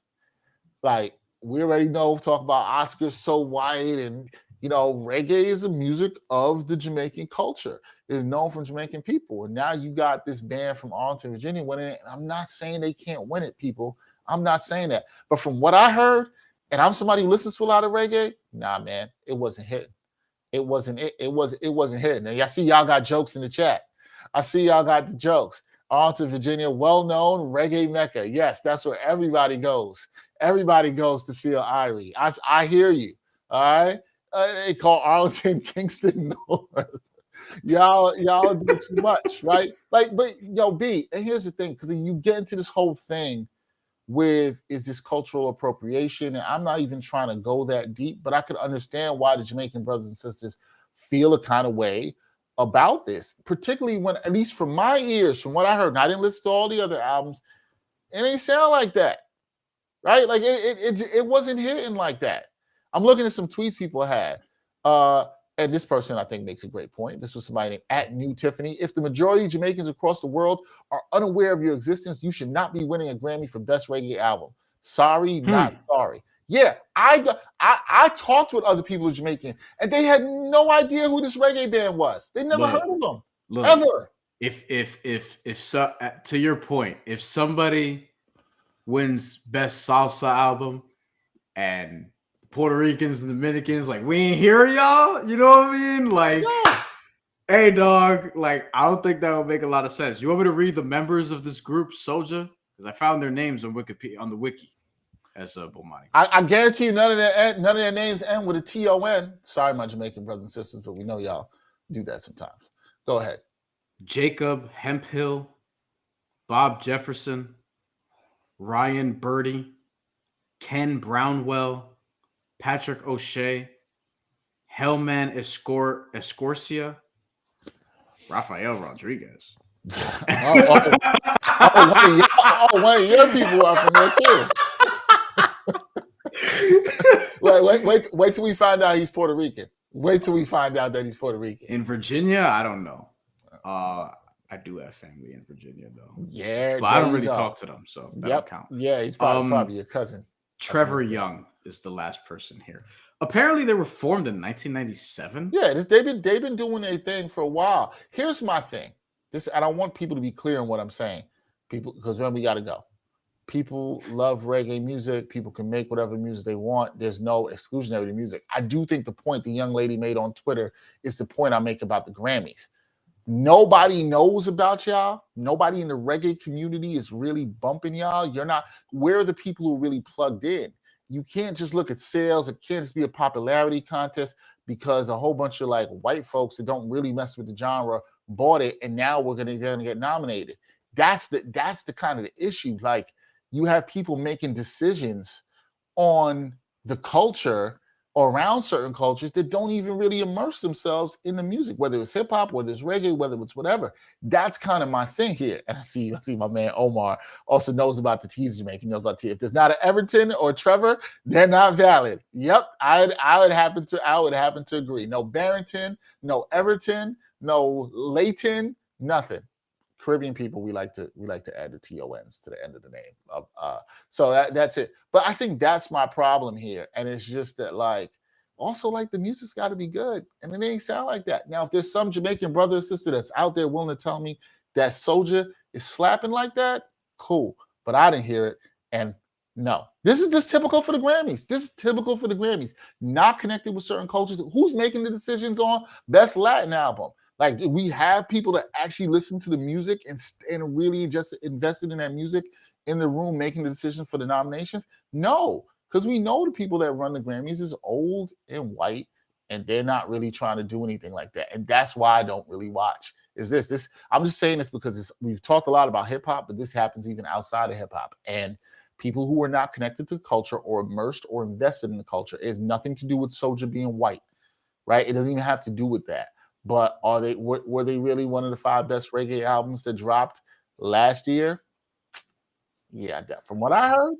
Like, we already know, talk about Oscars so white, and reggae is the music of the Jamaican culture. It is known from Jamaican people. And now you got this band from Arlington, Virginia winning it. And I'm not saying they can't win it, people. I'm not saying that. But from what I heard, and I'm somebody who listens to a lot of reggae, nah, man, it wasn't hitting. It wasn't hitting. And I see y'all got jokes in the chat. I see y'all got the jokes. Arlington, Virginia, well-known reggae mecca. Yes, that's where everybody goes. Everybody goes to feel irie. I hear you. All right. They call Arlington Kingston North. y'all do too much, right? Like, but B, and here's the thing, because you get into this whole thing with, is this cultural appropriation? And I'm not even trying to go that deep, but I could understand why the Jamaican brothers and sisters feel a kind of way about this, particularly when, at least from my ears, from what I heard, and I didn't listen to all the other albums, it ain't sound like that, right? Like it wasn't hitting like that. I'm looking at some tweets people had, and this person I think makes a great point. This was somebody named @NewTiffany. If the majority of Jamaicans across the world are unaware of your existence, you should not be winning a Grammy for Best Reggae Album. Sorry, not sorry. Yeah, I talked with other people in Jamaican, and they had no idea who this reggae band was. They never heard of them ever. If so, to your point, if somebody wins Best Salsa Album and Puerto Ricans and Dominicans, like, we ain't hear y'all, you know what I mean? Like, hey, dog, like, I don't think that would make a lot of sense. You want me to read the members of this group, Soulja? Because I found their names on Wikipedia, on the wiki. As Bomani. I guarantee you none of their names end with a TON. Sorry, my Jamaican brothers and sisters, but we know y'all do that sometimes. Go ahead. Jacob Hemphill, Bob Jefferson, Ryan Birdie, Ken Brownwell, Patrick O'Shea, Hellman Escorcia, Rafael Rodriguez. One of your people are from there too. Wait till we find out he's Puerto Rican. Wait till we find out that he's Puerto Rican. In Virginia, I don't know. I do have family in Virginia though. Yeah, but I don't really talk to them, so that don't count. Yeah, he's probably your cousin. Trevor Young is the last person here. Apparently, they were formed in 1997. Yeah, they've been doing a thing for a while. Here's my thing. And I want people to be clear on what I'm saying. People, because then we got to go. People love reggae music. People can make whatever music they want. There's no exclusionary to music. I do think the point the young lady made on Twitter is the point I make about the Grammys. Nobody knows about y'all. Nobody in the reggae community is really bumping y'all. Where are the people who are really plugged in? You can't just look at sales. It can't just be a popularity contest because a whole bunch of like white folks that don't really mess with the genre bought it, and now we're gonna get nominated. That's the kind of the issue. Like, you have people making decisions on the culture or around certain cultures that don't even really immerse themselves in the music, whether it's hip hop, whether it's reggae, whether it's whatever. That's kind of my thing here. And I see my man Omar also knows about the T's Jamaican, knows about T. If there's not an Everton or Trevor, they're not valid. Yep, I would happen to agree. No Barrington, no Everton, no Leighton, nothing. Caribbean people, we like to add the TONs to the end of the name. So that's it. But I think that's my problem here. And it's just that, like, also, like, the music's got to be good. And it ain't sound like that. Now, if there's some Jamaican brother or sister that's out there willing to tell me that Soulja is slapping like that, cool. But I didn't hear it. And no, this is just typical for the Grammys. This is typical for the Grammys. Not connected with certain cultures. Who's making the decisions on Best Latin Album? Like, do we have people that actually listen to the music and really just invested in that music in the room making the decision for the nominations? No, because we know the people that run the Grammys is old and white, and they're not really trying to do anything like that. And that's why I don't really watch. Is this? I'm just saying this because we've talked a lot about hip hop, but this happens even outside of hip hop. And people who are not connected to culture or immersed or invested in the culture, it has nothing to do with Soulja being white, right? It doesn't even have to do with that. But were they really one of the 5 best reggae albums that dropped last year? Yeah, from what I heard,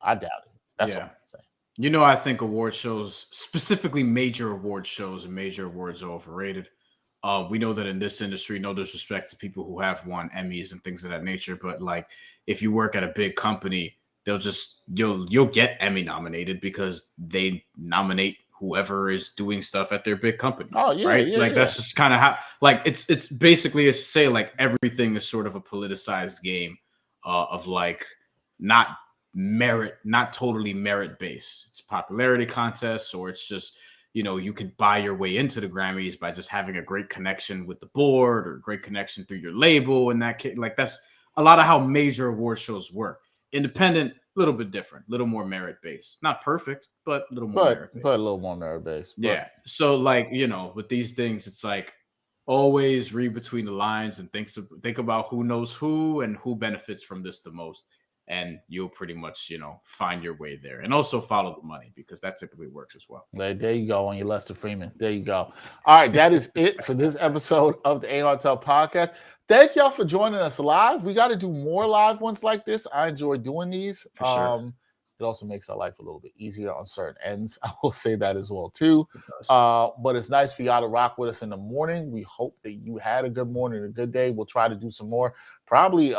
I doubt it. That's what I'm saying. You know, I think award shows, specifically major award shows and major awards, are overrated. We know that in this industry, no disrespect to people who have won Emmys and things of that nature, but like if you work at a big company, you'll get Emmy nominated because they nominate whoever is doing stuff at their big company. Oh yeah, right? yeah, Like yeah. that's just kind of how, like it's basically to say like everything is sort of a politicized game of like not not totally merit based. It's popularity contests, or it's just, you know, you can buy your way into the Grammys by just having a great connection with the board or great connection through your label. And that like that's a lot of how major award shows work. Independent, a little bit different, a little more merit based. Not perfect, but a little more merit based. But a little more merit based. Yeah. So like, you know, with these things, it's like always read between the lines and think about who knows who and who benefits from this the most. And you'll pretty much, you know, find your way there. And also follow the money, because that typically works as well. There you go on your Lester Freeman. There you go. All right, that is it for this episode of the Untitled podcast. Thank y'all for joining us live. We got to do more live ones like this. I enjoy doing these. For sure. It also makes our life a little bit easier on certain ends. I will say that as well too. But it's nice for y'all to rock with us in the morning. We hope that you had a good morning, a good day. We'll try to do some more. Probably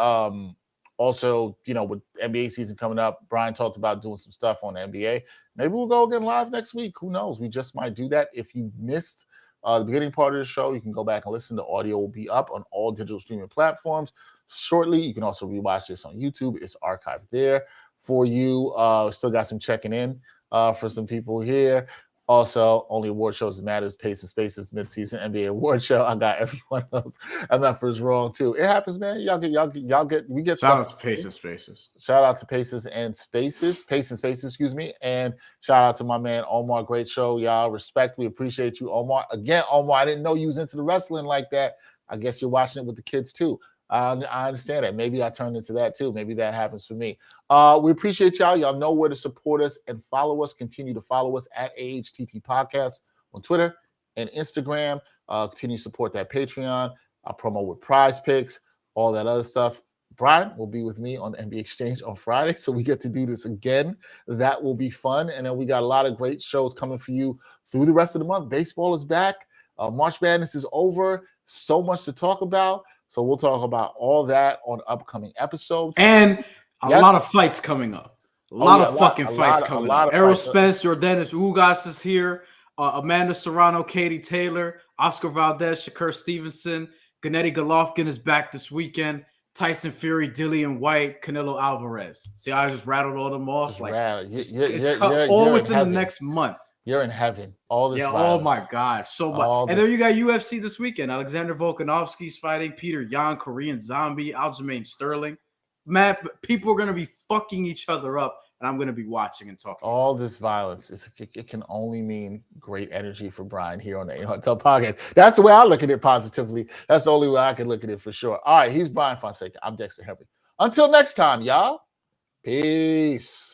also, you know, with NBA season coming up, Brian talked about doing some stuff on the NBA. Maybe we'll go again live next week. Who knows? We just might do that. If you missed the beginning part of the show, you can go back and listen. The audio will be up on all digital streaming platforms shortly. You can also rewatch this on YouTube. It's archived there for you. Still got some checking in for some people here. Also, only award shows that matters, Pace and Spaces, mid-season NBA award show. I got everyone else at that first wrong too. It happens, man. We get shout out to Pace and Spaces. Shout out to Paces and Spaces, Pace and Spaces, excuse me. And shout out to my man Omar. Great show, y'all. Respect. We appreciate you, Omar. Again, Omar, I didn't know you was into the wrestling like that. I guess you're watching it with the kids too. I understand that. Maybe I turned into that too. Maybe that happens for me. We appreciate y'all. Y'all know where to support us and follow us. Continue to follow us at AHTT Podcast on Twitter and Instagram. Continue to support that Patreon. I'll promo with Prize Picks, all that other stuff. Brian will be with me on the NBA Exchange on Friday, so we get to do this again. That will be fun. And then we got a lot of great shows coming for you through the rest of the month. Baseball is back. March Madness is over. So much to talk about. So we'll talk about all that on upcoming episodes. And a lot of fights coming up. A lot of fights coming up. Errol Spence, Jordanis Ugas is here. Amanda Serrano, Katie Taylor, Oscar Valdez, Shakur Stevenson. Gennady Golovkin is back this weekend. Tyson Fury, Dillian White, Canelo Alvarez. See how I just rattled all them off? It's all within the next month. You're in heaven. All this violence. Oh my God. So much. And then you got UFC this weekend. Alexander Volkanovski's fighting Peter Yan, Korean Zombie, Aljamain Sterling. Man, people are going to be fucking each other up, and I'm going to be watching and talking. All this violence, it can only mean great energy for Brian here on the Untitled podcast. That's the way I look at it positively. That's the only way I can look at it for sure. All right, he's Bryan Fonseca. I'm Dexter Henry. Until next time, y'all. Peace.